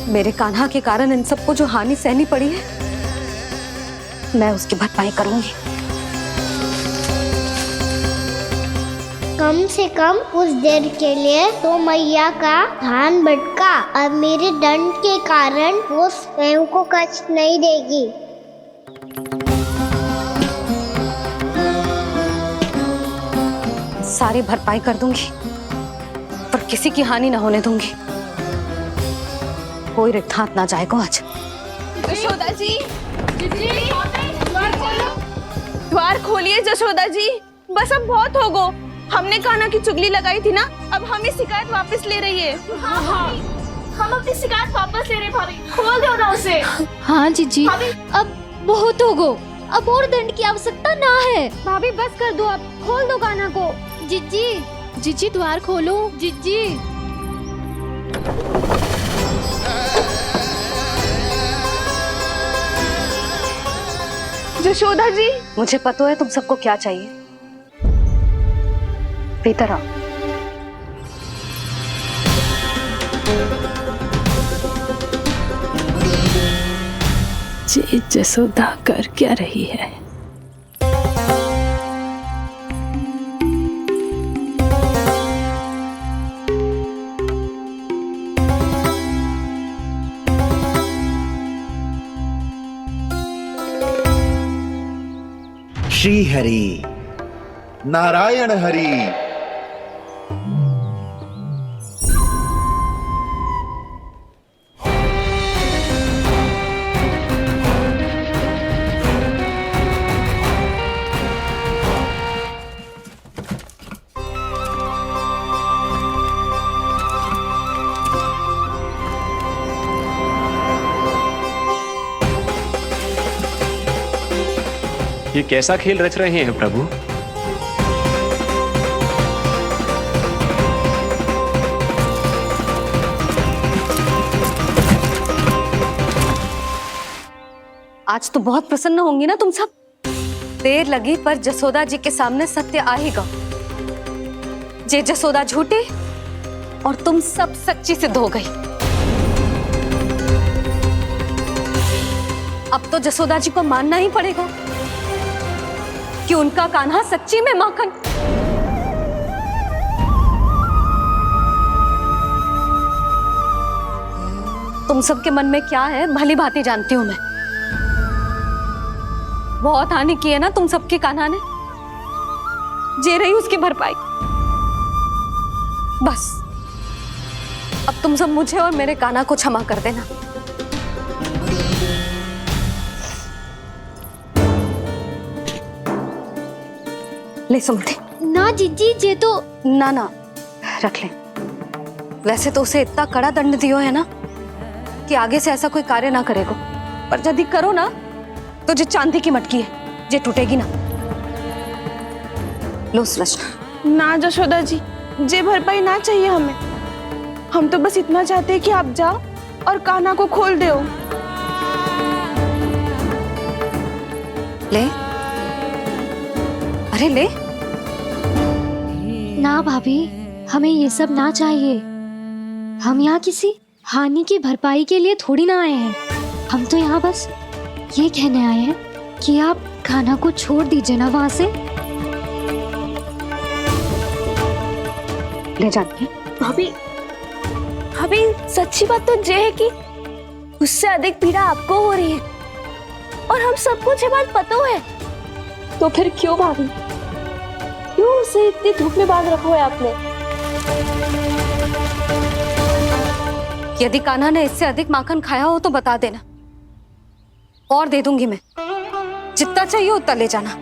Speaker 8: मेरे कान्हा के कारण इन सबको जो हानि सहनी पड़ी है, मैं उसकी भरपाई करूंगी।
Speaker 1: कम से कम उस देर के लिए तो मैया का ध्यान भटका, और मेरे दंड के कारण वो स्वयं को कष्ट नहीं देगी।
Speaker 8: सारी भरपाई कर दूंगी, पर किसी की हानि ना होने दूंगी। कोई रिक्त हाथ ना जाएगा आज।
Speaker 13: जशोदा जी, द्वार खोलिए जशोदा जी, बस अब बहुत हो गो। हमने कान्हा की चुगली लगाई थी ना, अब हम ही शिकायत वापस ले रही है।
Speaker 16: हम अपनी शिकायत वापस ले रहे भाभी, खोल दो ना उसे।
Speaker 15: हाँ जीजी, अब बहुत हो गो, अब और दंड की आवश्यकता ना है। भाभी बस कर दो, अब खोल दो कान्हा को। जीजी, जीजी द्वार खोलो। जीजी,
Speaker 13: जशोदा जी,
Speaker 8: मुझे पता है तुम सबको क्या चाहिए। भीतर आओ।
Speaker 3: ये जसोदा कर क्या रही है?
Speaker 20: श्री हरि, नारायण हरि।
Speaker 17: ये कैसा खेल रच रहे हैं प्रभु?
Speaker 18: आज तो बहुत प्रसन्न होंगी ना तुम सब। देर लगी पर जसोदा जी के सामने सत्य आएगा। जे जसोदा झूठी और तुम सब सच्ची सिद्ध हो गई। अब तो जसोदा जी को मानना ही पड़ेगा कि उनका कान्हा सच्ची में माखन। तुम सबके मन में क्या है भली भांति जानती हूं मैं। बहुत हानि की है ना तुम सबके कान्हा ने, जे रही उसकी भरपाई। बस अब तुम सब मुझे और मेरे कान्हा को क्षमा कर देना। ले सुमति।
Speaker 15: ना जीजी, जे तो
Speaker 18: ना ना रख ले। वैसे तो उसे इतना कड़ा दंड दियो है ना कि आगे से ऐसा कोई कार्य ना करेगा, पर यदि करो ना तो जो चांदी की मटकी है जे टूटेगी ना। लो सुलक्षणा।
Speaker 13: ना जशोदा जी, जे भरपाई ना चाहिए हमें। हम तो बस इतना चाहते हैं कि आप जाओ और कान्हा को खोल दो।
Speaker 18: ले, अरे ले।
Speaker 15: ना भाभी, हमें ये सब ना चाहिए। हम यहाँ किसी हानि की भरपाई के लिए थोड़ी ना आए हैं। हम तो यहाँ बस ये कहने आए हैं कि आप कान्हा को छोड़ दीजिए ना वहां से।
Speaker 18: ले जाती
Speaker 13: भाभी, भाभी सच्ची बात तो ये है कि उससे अधिक पीड़ा आपको हो रही है और हम सबको ये बात पता है। तो फिर क्यों भाभी, क्यों उसे इतनी धूप में बांध रखा है आपने?
Speaker 18: यदि कान्हा ने इससे अधिक माखन खाया हो तो बता देना, और दे दूंगी मैं। जितना चाहिए उतना ले जाना।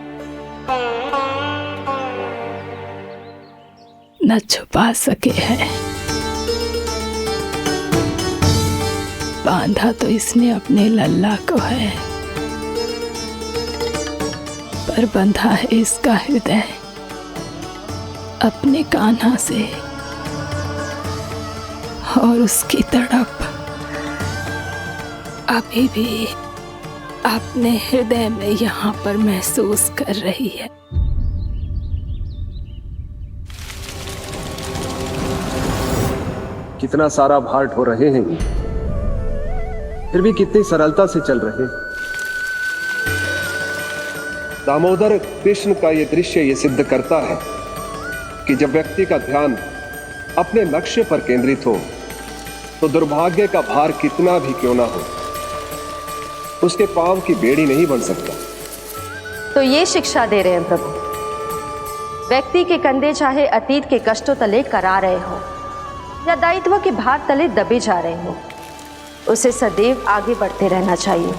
Speaker 3: न छुपा सके है, बांधा तो इसने अपने लल्ला को है, पर बंधा है इसका हृदय अपने कान्हा से। और उसकी तड़प अभी भी अपने हृदय में यहाँ पर महसूस कर रही है।
Speaker 11: कितना सारा भार ढो रहे हैं, फिर भी कितनी सरलता से चल रहे हैं। दामोदर कृष्ण का यह दृश्य ये सिद्ध करता है कि जब व्यक्ति का ध्यान अपने लक्ष्य पर केंद्रित हो तो दुर्भाग्य का भार कितना भी क्यों ना हो, उसके पांव की बेड़ी नहीं बन सकता।
Speaker 18: तो ये शिक्षा दे रहे हैं प्रभु। व्यक्ति के कंधे चाहे अतीत के कष्टों तले करा रहे हो या दायित्व के भार तले दबे जा रहे हो, उसे सदैव आगे बढ़ते रहना चाहिए।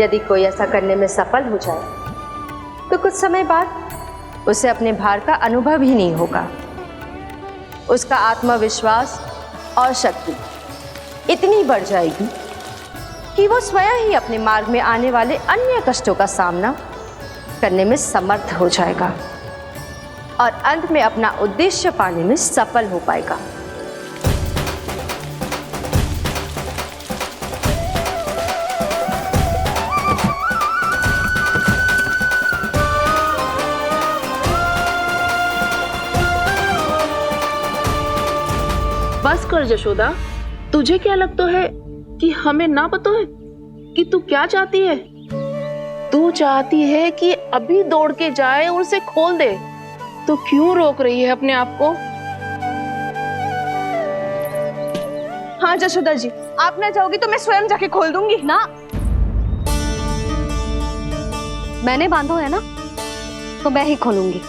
Speaker 18: यदि कोई ऐसा करने में सफल हो जाए तो कुछ समय बाद उसे अपने भार का अनुभव ही नहीं होगा। उसका आत्मविश्वास और शक्ति इतनी बढ़ जाएगी कि वो स्वयं ही अपने मार्ग में आने वाले अन्य कष्टों का सामना करने में समर्थ हो जाएगा और अंत में अपना उद्देश्य पाने में सफल हो पाएगा।
Speaker 13: बस कर जशोदा, तुझे क्या लगता है कि हमें ना पता है कि तू क्या चाहती है? तू चाहती है कि अभी दौड़ के जाए और उसे खोल दे, तो क्यों रोक रही है अपने आप को? हाँ जशोदा जी, आप ना जाओगी तो मैं स्वयं जाके खोल दूंगी।
Speaker 18: ना, मैंने बांधो है ना,
Speaker 8: तो मैं ही खोलूंगी।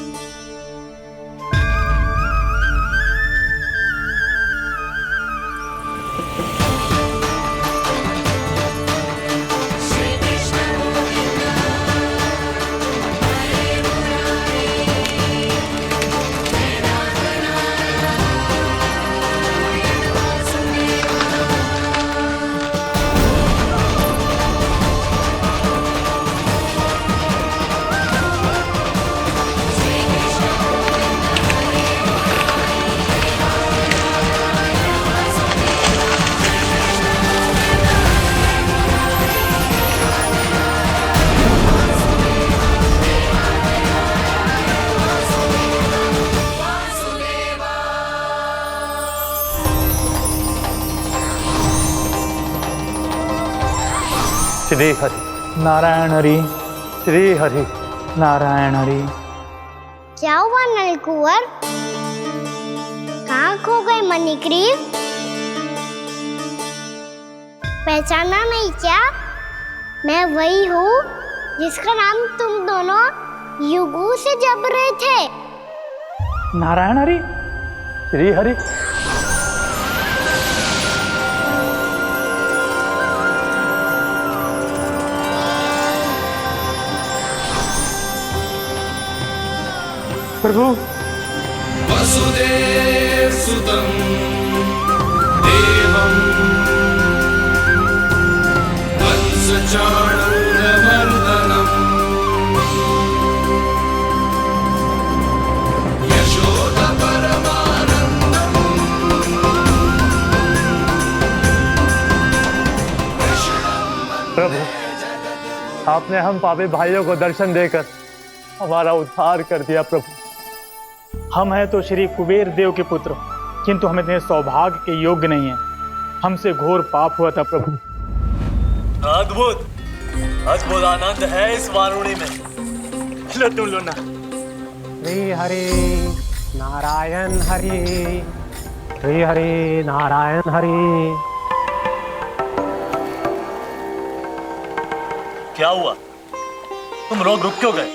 Speaker 21: श्री हरि नारायण हरि, श्री हरि नारायण हरि।
Speaker 1: क्या हुआ नलकुंवर? कहाँ खो गए मणिग्रीव? पहचाना नहीं क्या? मैं वही हूँ जिसका नाम तुम दोनों युगों से जप रहे थे।
Speaker 21: नारायण हरि, श्री हरि। प्रभु
Speaker 14: वसुदेव सुतं देवं वत्सचाणूरमर्दनम् यशोदा परमानन्दम्
Speaker 21: प्रभु, आपने हम पापी भाइयों को दर्शन देकर हमारा उद्धार कर दिया। प्रभु, हम हैं तो श्री कुबेर देव के पुत्र, किंतु हम इतने सौभाग्य के योग्य नहीं हैं। हमसे घोर पाप हुआ था प्रभु।
Speaker 22: अद्भुत अद्भुत आनंद है इस वारुणी में। लो तुम लो ना।
Speaker 19: श्री हरि नारायण हरि, श्री हरि नारायण हरि।
Speaker 22: क्या हुआ? तुम लोग रुक क्यों गए?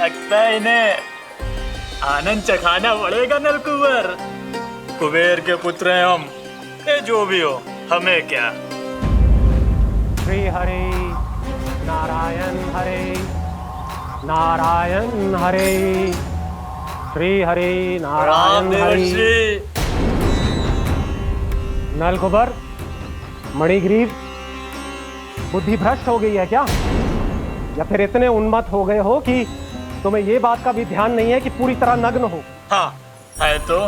Speaker 22: लगता है इन्हें आनंद चखाना पड़ेगा नलकुंवर। कुबेर के पुत्र हैं हम, ये जो भी हो हमें क्या।
Speaker 19: श्री हरि नारायण हरि, नारायण हरि, श्री हरि नारायण हरि। नलकुबर, मणिग्रीव, बुद्धि भ्रष्ट हो गई है क्या? या फिर इतने उन्मत्त हो गए हो कि तुम्हें ये बात का भी ध्यान नहीं है कि पूरी तरह नग्न हो?
Speaker 22: हाँ है तो।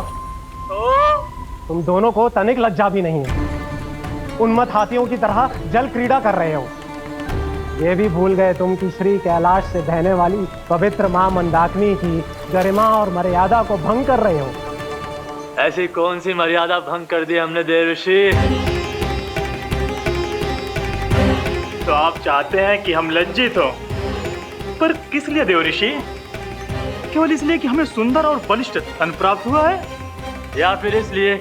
Speaker 19: तुम दोनों को तनिक लज्जा भी नहीं है। उन्मत्त हाथियों की तरह जल क्रीड़ा कर रहे हो। ये भी भूल गए तुम कि श्री कैलाश से बहने वाली पवित्र मां मंदाकिनी की गरिमा और मर्यादा को भंग कर रहे हो।
Speaker 22: ऐसी कौन सी मर्यादा भंग कर दी हमने देवर्षि? तो आप चाहते हैं कि हम लज्जित हो, पर किस लिए देवर्षि? केवल इसलिए कि हमें सुंदर और बलिष्ठ धन प्राप्त हुआ है, या फिर इसलिए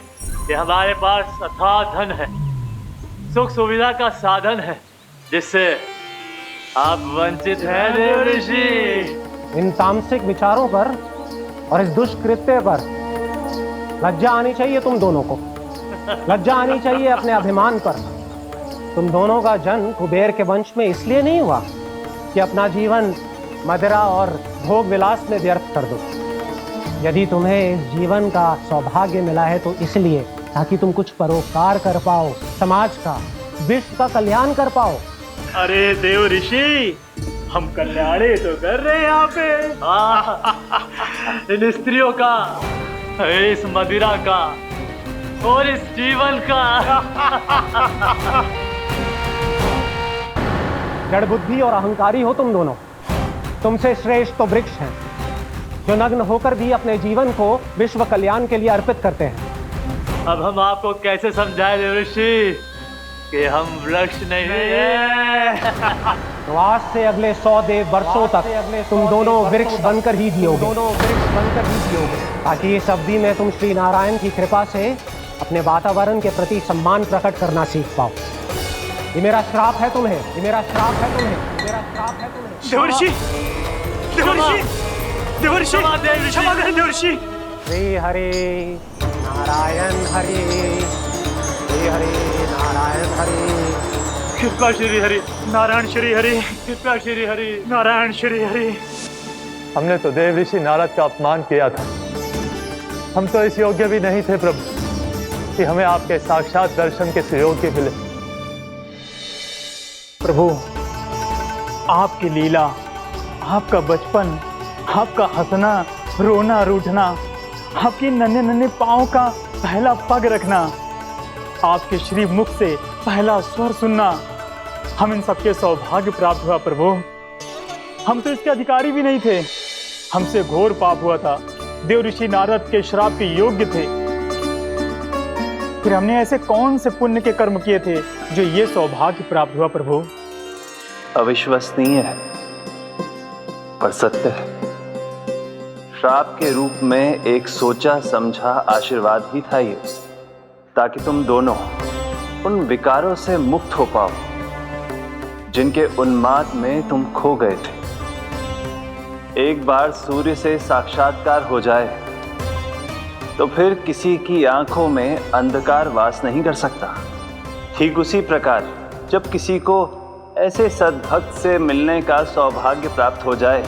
Speaker 22: कि हमारे पास अथाह धन है, सुख सुविधा का साधन है, जिससे आप वंचित हैं देवर्षि?
Speaker 19: इन तामसिक विचारों पर और इस दुष्कृत्य पर लज्जा आनी चाहिए तुम दोनों को। लज्जा आनी चाहिए अपने अभिमान पर। तुम दोनों का जन्म कुबेर के वंश में इसलिए नहीं हुआ कि अपना जीवन मदिरा और भोग विलास में व्यर्थ कर दो। यदि तुम्हें इस जीवन का सौभाग्य मिला है तो इसलिए ताकि तुम कुछ परोपकार कर पाओ, समाज का, विश्व का कल्याण कर पाओ।
Speaker 22: अरे देव ऋषि, हम कल्याणी तो कर रहे हैं यहाँ पे। इन स्त्रियों का, इस मदिरा का और इस जीवन का।
Speaker 19: जड़ बुद्धि और अहंकारी हो तुम दोनों। तुमसे श्रेष्ठ तो वृक्ष हैं, जो नग्न होकर भी अपने जीवन को विश्व कल्याण के लिए अर्पित करते हैं।
Speaker 22: अब हम आपको कैसे समझाएं देवर्षि कि हम वृक्ष नहीं हैं?
Speaker 19: तो आज से अगले 100 देव वर्षों तक तुम दोनों वृक्ष बनकर ही जियोगे, ताकि इस अवधि में तुम श्री नारायण की कृपा से अपने वातावरण के प्रति सम्मान प्रकट करना सीख पाओ। ये मेरा श्राप है तुम्हें, ये मेरा श्राप है तुम्हें, मेरा श्राप है तुम्हें।
Speaker 22: देवर्षि, देवर्षि, देवर्षि क्षमा करें देवर्षि।
Speaker 19: श्री हरि नारायण हरि, श्री हरि नारायण हरि।
Speaker 22: कृपा श्री हरि नारायण श्री हरि, कृपा श्री हरि नारायण श्री हरि।
Speaker 21: हमने तो देव ऋषि नारद का अपमान किया था। हम तो इस योग्य भी नहीं थे प्रभु कि हमें आपके साक्षात दर्शन के सुयोग्य मिले।
Speaker 22: प्रभु आपकी लीला, आपका बचपन, आपका हंसना, रोना, रूठना, आपकी नन्हे नन्हे पाँव का पहला पग रखना, आपके श्री मुख से पहला स्वर सुनना, हम इन सबके सौभाग्य प्राप्त हुआ प्रभु। हम तो इसके अधिकारी भी नहीं थे। हमसे घोर पाप हुआ था, देव ऋषि नारद के श्राप के योग्य थे। फिर हमने ऐसे कौन से पुण्य के कर्म किए थे जो ये सौभाग्य प्राप्त हुआ प्रभु?
Speaker 4: अविश्वसनीय है पर सत्य है। श्राप के रूप में एक सोचा समझा आशीर्वाद ही था ये, ताकि तुम दोनों उन विकारों से मुक्त हो पाओ जिनके उन्माद में तुम खो गए थे। एक बार सूर्य से साक्षात्कार हो जाए तो फिर किसी की आंखों में अंधकार वास नहीं कर सकता। ठीक उसी प्रकार जब किसी को ऐसे सद्भक्त से मिलने का सौभाग्य प्राप्त हो जाए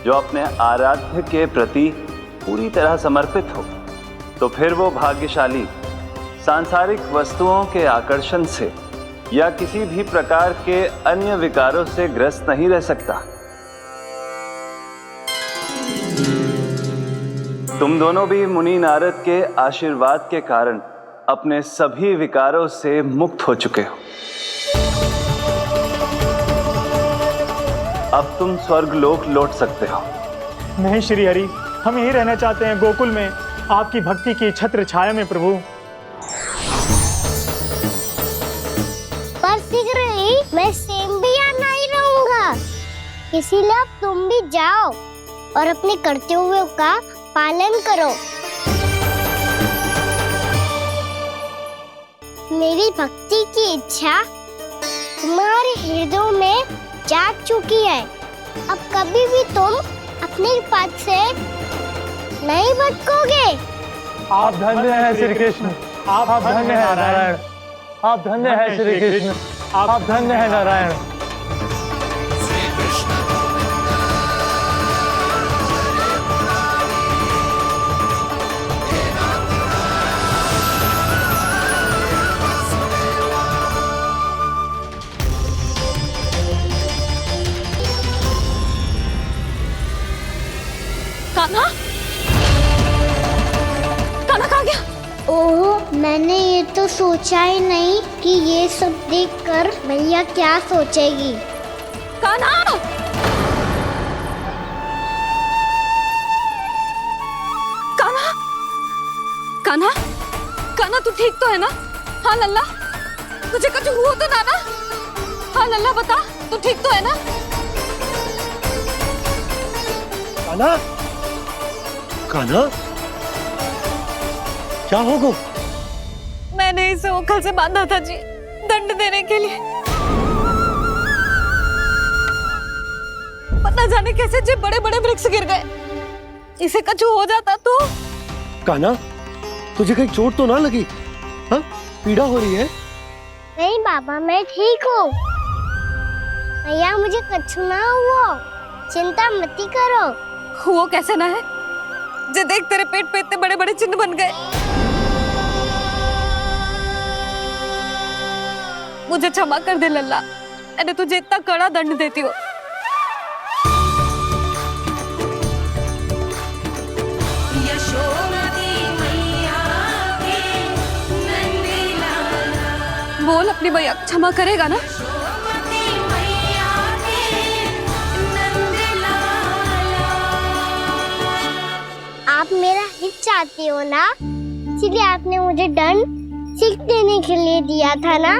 Speaker 4: जो अपने आराध्य के प्रति पूरी तरह समर्पित हो, तो फिर वो भाग्यशाली सांसारिक वस्तुओं के आकर्षण से या किसी भी प्रकार के अन्य विकारों से ग्रस्त नहीं रह सकता। तुम दोनों भी मुनि नारद के आशीर्वाद के कारण अपने सभी विकारों से मुक्त हो चुके हो। अब तुम स्वर्गलोक लौट सकते हो।
Speaker 22: नहीं श्री हरि, हम यही रहना चाहते हैं गोकुल में, आपकी भक्ति की छत्र छाया में प्रभु।
Speaker 1: पर शीघ्र ही मैं सेम्बिया नहीं रहूंगा, इसीलिए अब तुम भी जाओ और अपने कर्तव्यों का पालन करो। मेरी भक्ति की इच्छा तुम्हारे हृदयों में जाग चुकी है। अब कभी भी तुम अपने पद से नहीं भटकोगे।
Speaker 21: आप धन्य हैं श्री कृष्ण, आप धन्य हैं नारायण, आप धन्य हैं श्री कृष्ण, आप धन्य हैं नारायण।
Speaker 13: कान्हा, कान्हा कहाँ गया?
Speaker 1: ओह, मैंने ये तो सोचा ही नहीं कि ये सब देखकर मैया क्या सोचेगी।
Speaker 13: कान्हा! कान्हा! कान्हा! कान्हा तू ठीक तो है ना? हाँ लल्ला, तुझे कुछ हुआ तो ना? हाँ लल्ला बता, तू ठीक तो है ना?
Speaker 11: कान्हा, कान्हा, क्या होगा?
Speaker 13: मैंने इसे ओखल से बांधा था जी, दंड देने के लिए। पता जाने कैसे जी बड़े बड़े वृक्ष गिर गए। इसे कुछ हो जाता तो?
Speaker 11: कान्हा, तुझे कहीं चोट तो ना लगी? हाँ, पीड़ा हो रही है?
Speaker 1: नहीं बाबा, मैं ठीक हूँ। भैया मुझे कुछ ना हुआ, चिंता मत करो।
Speaker 13: वो कैसे ना है? जे देख तेरे पेट पे इतने बड़े बड़े चिन्ह बन गए। मुझे क्षमा कर दे लल्ला, मैंने तुझे इतना कड़ा दंड देती हो। बोल अपनी भैया क्षमा करेगा ना?
Speaker 1: आप मेरा हित चाहते हो ना, इसलिए आपने मुझे दंड सीख देने के लिए दिया था ना।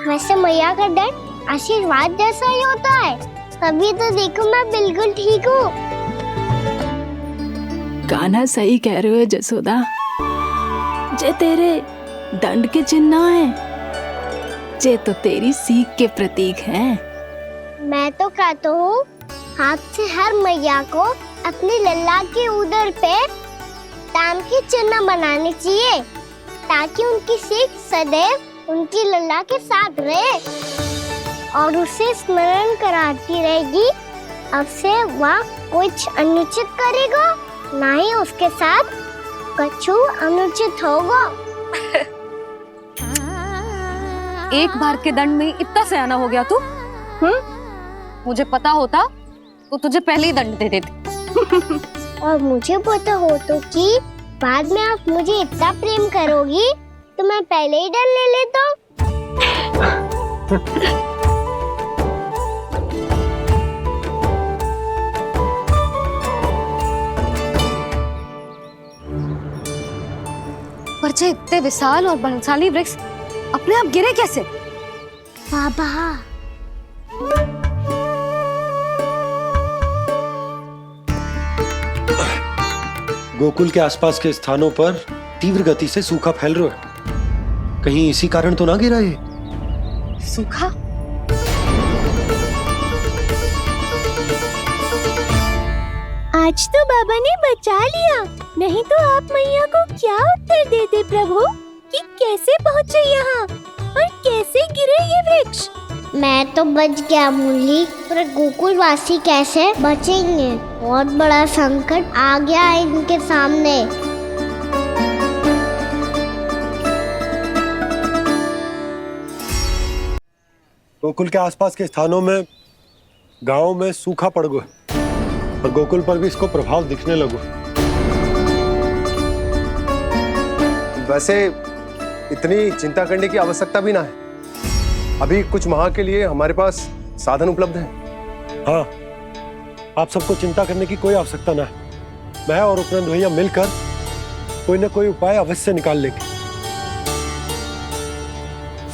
Speaker 1: वैसे मैया का दंड आशीर्वाद जैसा ही होता है, तभी तो देखो मैं बिल्कुल ठीक हूँ।
Speaker 3: कान्हा सही कह रहे हो जसोदा, जे तेरे दंड के चिन्ह है, जे तो तेरी सीख के प्रतीक हैं।
Speaker 1: मैं तो कहता हूँ हाथ से हर मैया को अपनी लल्ला के उदर पे ताम की चिन्ह बनानी चाहिए, ताकि उनकी सीख सदैव उनकी लल्ला के साथ रहे और उसे स्मरण कराती रहेगी। अब से वह कुछ अनुचित करेगा, ना ही उसके साथ कछु अनुचित होगा।
Speaker 8: एक बार के दंड में इतना सयाना हो गया तू? मुझे पता होता तो तुझे पहले ही दंड दे देती।
Speaker 1: और मुझे पता हो तो कि बाद में आप मुझे इतना प्रेम करोगी तो मैं पहले ही डर ले लेता।
Speaker 8: पर जे इतने विशाल और बलशाली वृक्ष अपने आप गिरे कैसे?
Speaker 1: बाबा,
Speaker 11: गोकुल के आसपास के स्थानों पर तीव्र गति से सूखा फैल रहा है। कहीं इसी कारण तो ना गिरा ये?
Speaker 8: सूखा?
Speaker 13: आज तो बाबा ने बचा लिया, नहीं तो आप मैया को क्या उत्तर देते प्रभु कि कैसे पहुँचे यहाँ और कैसे गिरे ये वृक्ष?
Speaker 1: मैं तो बच गया मुरली, पर गोकुलवासी कैसे बचेंगे? बहुत बड़ा संकट आ गया है इनके सामने।
Speaker 11: गोकुल के आसपास के स्थानों में, गांवों में सूखा पड़ गया और गोकुल पर भी इसको प्रभाव दिखने लगा।
Speaker 5: वैसे इतनी चिंता करने की आवश्यकता भी ना है। अभी कुछ माह के लिए हमारे पास साधन उपलब्ध है।
Speaker 11: हाँ, आप सबको चिंता करने की कोई आवश्यकता ना है। मैं और उपनंद भैया मिलकर कोई न कोई उपाय अवश्य निकाल लेंगे।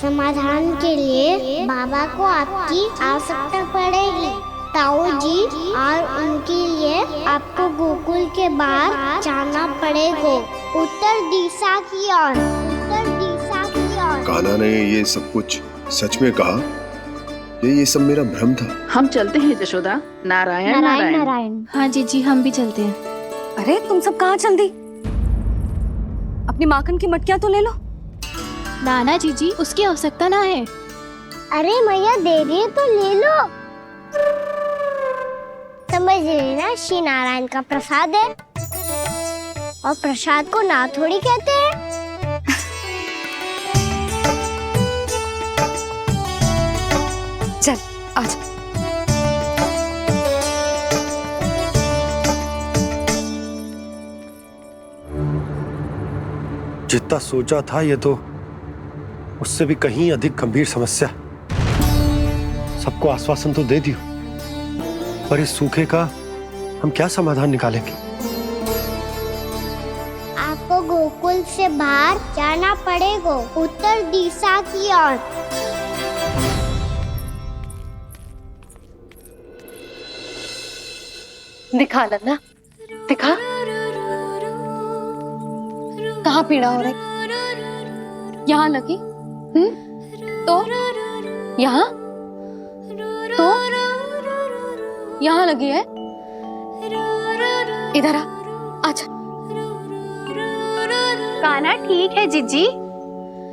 Speaker 1: समाधान के लिए बाबा को आपकी आवश्यकता पड़ेगी। ताऊ जी और उनके लिए आपको गोकुल के बाहर जाना पड़ेगा, उत्तर दिशा की ओर। उत्तर दिशा की ओर।
Speaker 10: कान्हा ने ये सब कुछ सच में कहा? ये सब मेरा भ्रम था?
Speaker 2: हम चलते हैं जशोदा। नारायण नारायण
Speaker 15: नारायण। हाँ जी हम भी चलते हैं।
Speaker 8: अरे तुम सब कहाँ चल दी? अपनी माखन की मटकियाँ तो ले लो।
Speaker 15: नाना जी उसकी आवश्यकता ना है।
Speaker 1: अरे मैया दे रही है तो ले लो। समझ लेना, श्री नारायण का प्रसाद है और प्रसाद को ना थोड़ी कहते हैं।
Speaker 8: चल आज
Speaker 11: जितना सोचा था ये तो उससे भी कहीं अधिक गंभीर समस्या। सबको आश्वासन तो दे दियो, पर इस सूखे का हम क्या समाधान निकालेंगे?
Speaker 1: आपको गोकुल से बाहर जाना पड़ेगा, उत्तर दिशा की ओर।
Speaker 8: दिखा लन्ना, दिखा। कहाँ पीड़ा हो रही? यहाँ लगी? तो यहाँ? तो यहाँ लगी है? इधर आ, आजा।
Speaker 13: कान्हा ठीक है जीजी।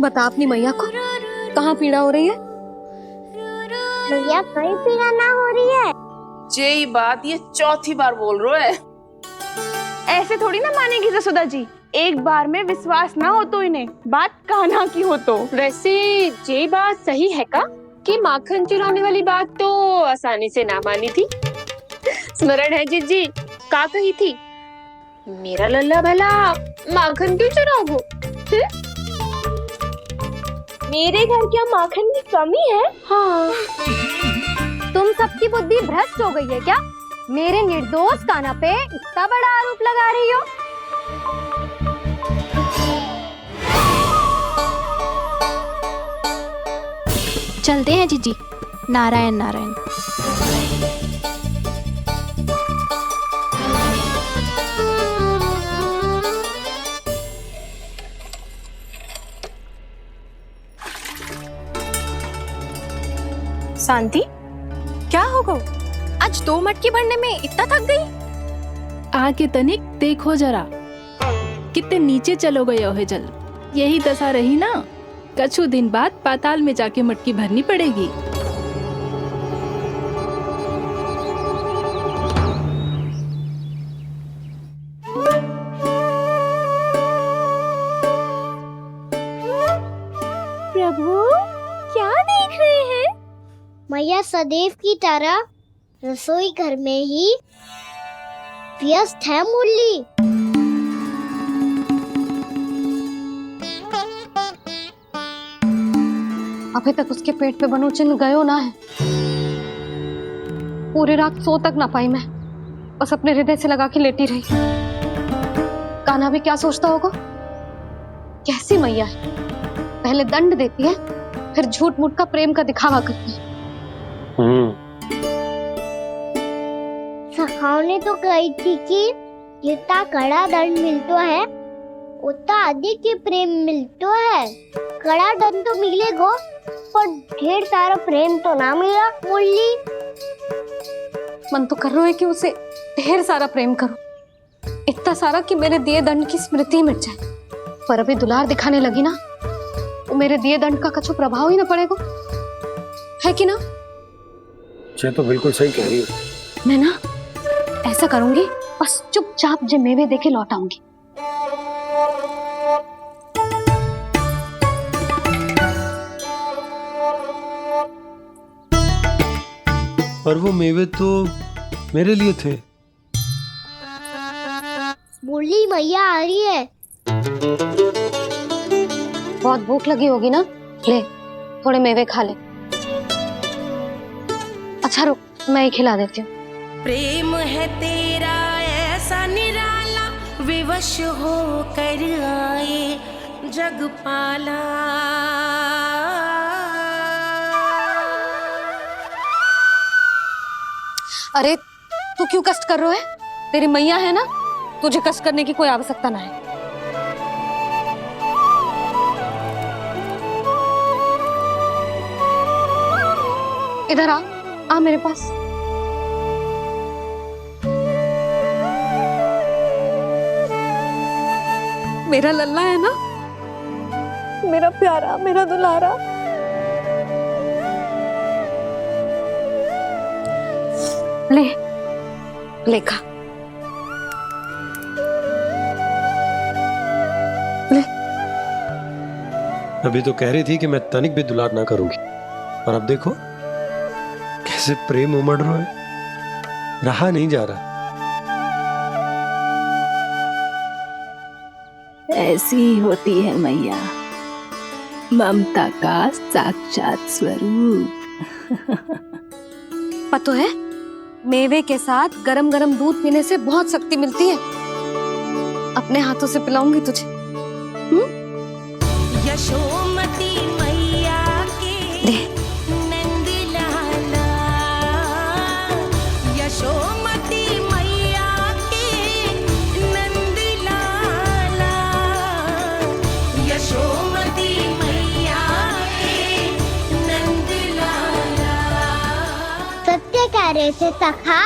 Speaker 8: बता अपनी मैया को कहाँ पीड़ा हो रही है?
Speaker 1: भैया कहीं पीड़ा ना हो रही है।
Speaker 2: यही बात ये चौथी बार बोल रहे है।
Speaker 16: ऐसे थोड़ी ना मानेगी जसोदा जी। एक बार में विश्वास ना हो तो इन्हें बात कान्हा की हो तो। वैसे ये बात सही है का कि माखन चुराने वाली बात तो आसानी से ना मानी थी। स्मरण है जीजी का कही थी, मेरा लल्ला भला माखन क्यों चुराओगे? मेरे घर क्या माखन की कमी है?
Speaker 8: हाँ। तुम सबकी बुद्धि भ्रष्ट हो गई है क्या? मेरे निर्दोष कान्हा पे इतना बड़ा आरोप लगा रही हो?
Speaker 15: चलते हैं जीजी। नारायण नारायण।
Speaker 13: शांति, क्या होगा? आज आज 2 मटकी भरने में इतना थक गई?
Speaker 3: आके तनिक देखो जरा, कितने नीचे चलो गए हो जल। यही दशा रही ना, कछु दिन बाद पाताल में जाके मटकी भरनी पड़ेगी।
Speaker 1: प्रभु क्या देख रहे हैं? मैया सदैव की तरह रसोई घर में ही व्यस्त है मुरली।
Speaker 8: अभी तक उसके पेट पे बनो चिन्ह गयो ना है। पूरी रात सो तक ना पाई मैं, बस अपने हृदय से लगा के लेटी रही। कान्हा भी क्या सोचता होगा, कैसी मैया है, पहले दंड देती है फिर झूठ मूठ का प्रेम का दिखावा करती है।
Speaker 1: सखाओ ने तो कही थी कि जितना कड़ा दंड मिलता है उतना अधिक ही प्रेम मिलता है। कड़ा दंड तो मिलेगा पर ढेर सारा प्रेम तो ना मिला मुरली।
Speaker 8: मन तो कर रहा है कि उसे ढेर सारा प्रेम करूं, इतना सारा कि मेरे दिए दंड की स्मृति मिट जाए। पर अभी दुलार दिखाने लगी ना, तो मेरे दिए दंड का कछु प्रभाव ही ना पड़ेगा, है कि ना?
Speaker 11: ये तो बिल्कुल सही कह रही हो।
Speaker 8: मैं ना ऐसा करूंगी, बस चुपचाप जे मेवे देके लौट आऊंगी।
Speaker 11: पर वो मेवे तो मेरे लिए थे।
Speaker 1: मुरली मैया आ रही है।
Speaker 8: बहुत भूख लगी होगी ना, ले थोड़े मेवे खा ले। अच्छा रुक, मैं ही खिला देती हूँ।
Speaker 6: प्रेम है तेरा ऐसा निराला, विवश हो कर आए जग पाला।
Speaker 8: अरे तू क्यों कष्ट कर रहा है? तेरी मैया है ना, तुझे कष्ट करने की कोई आवश्यकता ना है। इधर आ मेरे पास। मेरा लल्ला है ना, मेरा प्यारा, मेरा दुलारा। ले लेखा ले।
Speaker 11: अभी तो कह रही थी कि मैं तनिक भी दुलार ना करूंगी, और अब देखो कैसे प्रेम उमड़ रहा है, रहा नहीं जा रहा।
Speaker 3: ऐसी ही होती है मैया, ममता का साक्षात स्वरूप।
Speaker 8: पता है, मेवे के साथ गरम गरम दूध पीने से बहुत शक्ति मिलती है। अपने हाथों से पिलाऊंगी तुझे।
Speaker 6: यशोमती मैया के नंद लाला, यशोमती मैया के नंद लाला, यशोमती मैया के नंद लाला।
Speaker 1: सत्य कह रहे थे सखा,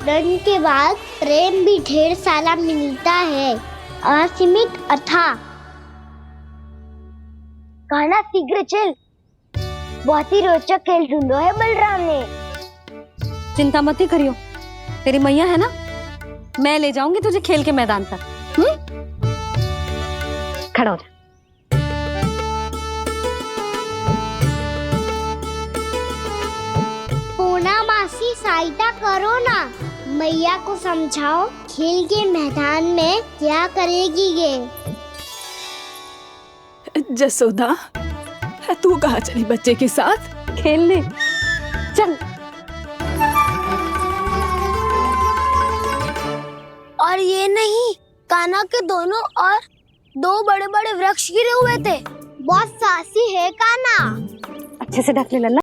Speaker 1: दंड के बाद प्रेम भी ढेर सारा मिलता है, असीमित अथाह। कान्हा शीघ्र चल, बहुत ही रोचक खेल ढूंढो है बलराम ने।
Speaker 8: चिंता मत ही करियो, तेरी मैया है ना, मैं ले जाऊंगी तुझे खेल के मैदान पर। खड़ा हो जा।
Speaker 1: पूना मासी सहायता करो ना, मैया को समझाओ खेल के मैदान में क्या करेगी ये।
Speaker 3: जसोदा, तू कहाँ चली बच्चे के साथ?
Speaker 8: खेलने चल।
Speaker 1: और ये नहीं, कान्हा के दोनों और 2 बड़े बड़े वृक्ष गिरे हुए थे। बहुत साहसी है कान्हा।
Speaker 8: अच्छे से ढक ले लल्ला।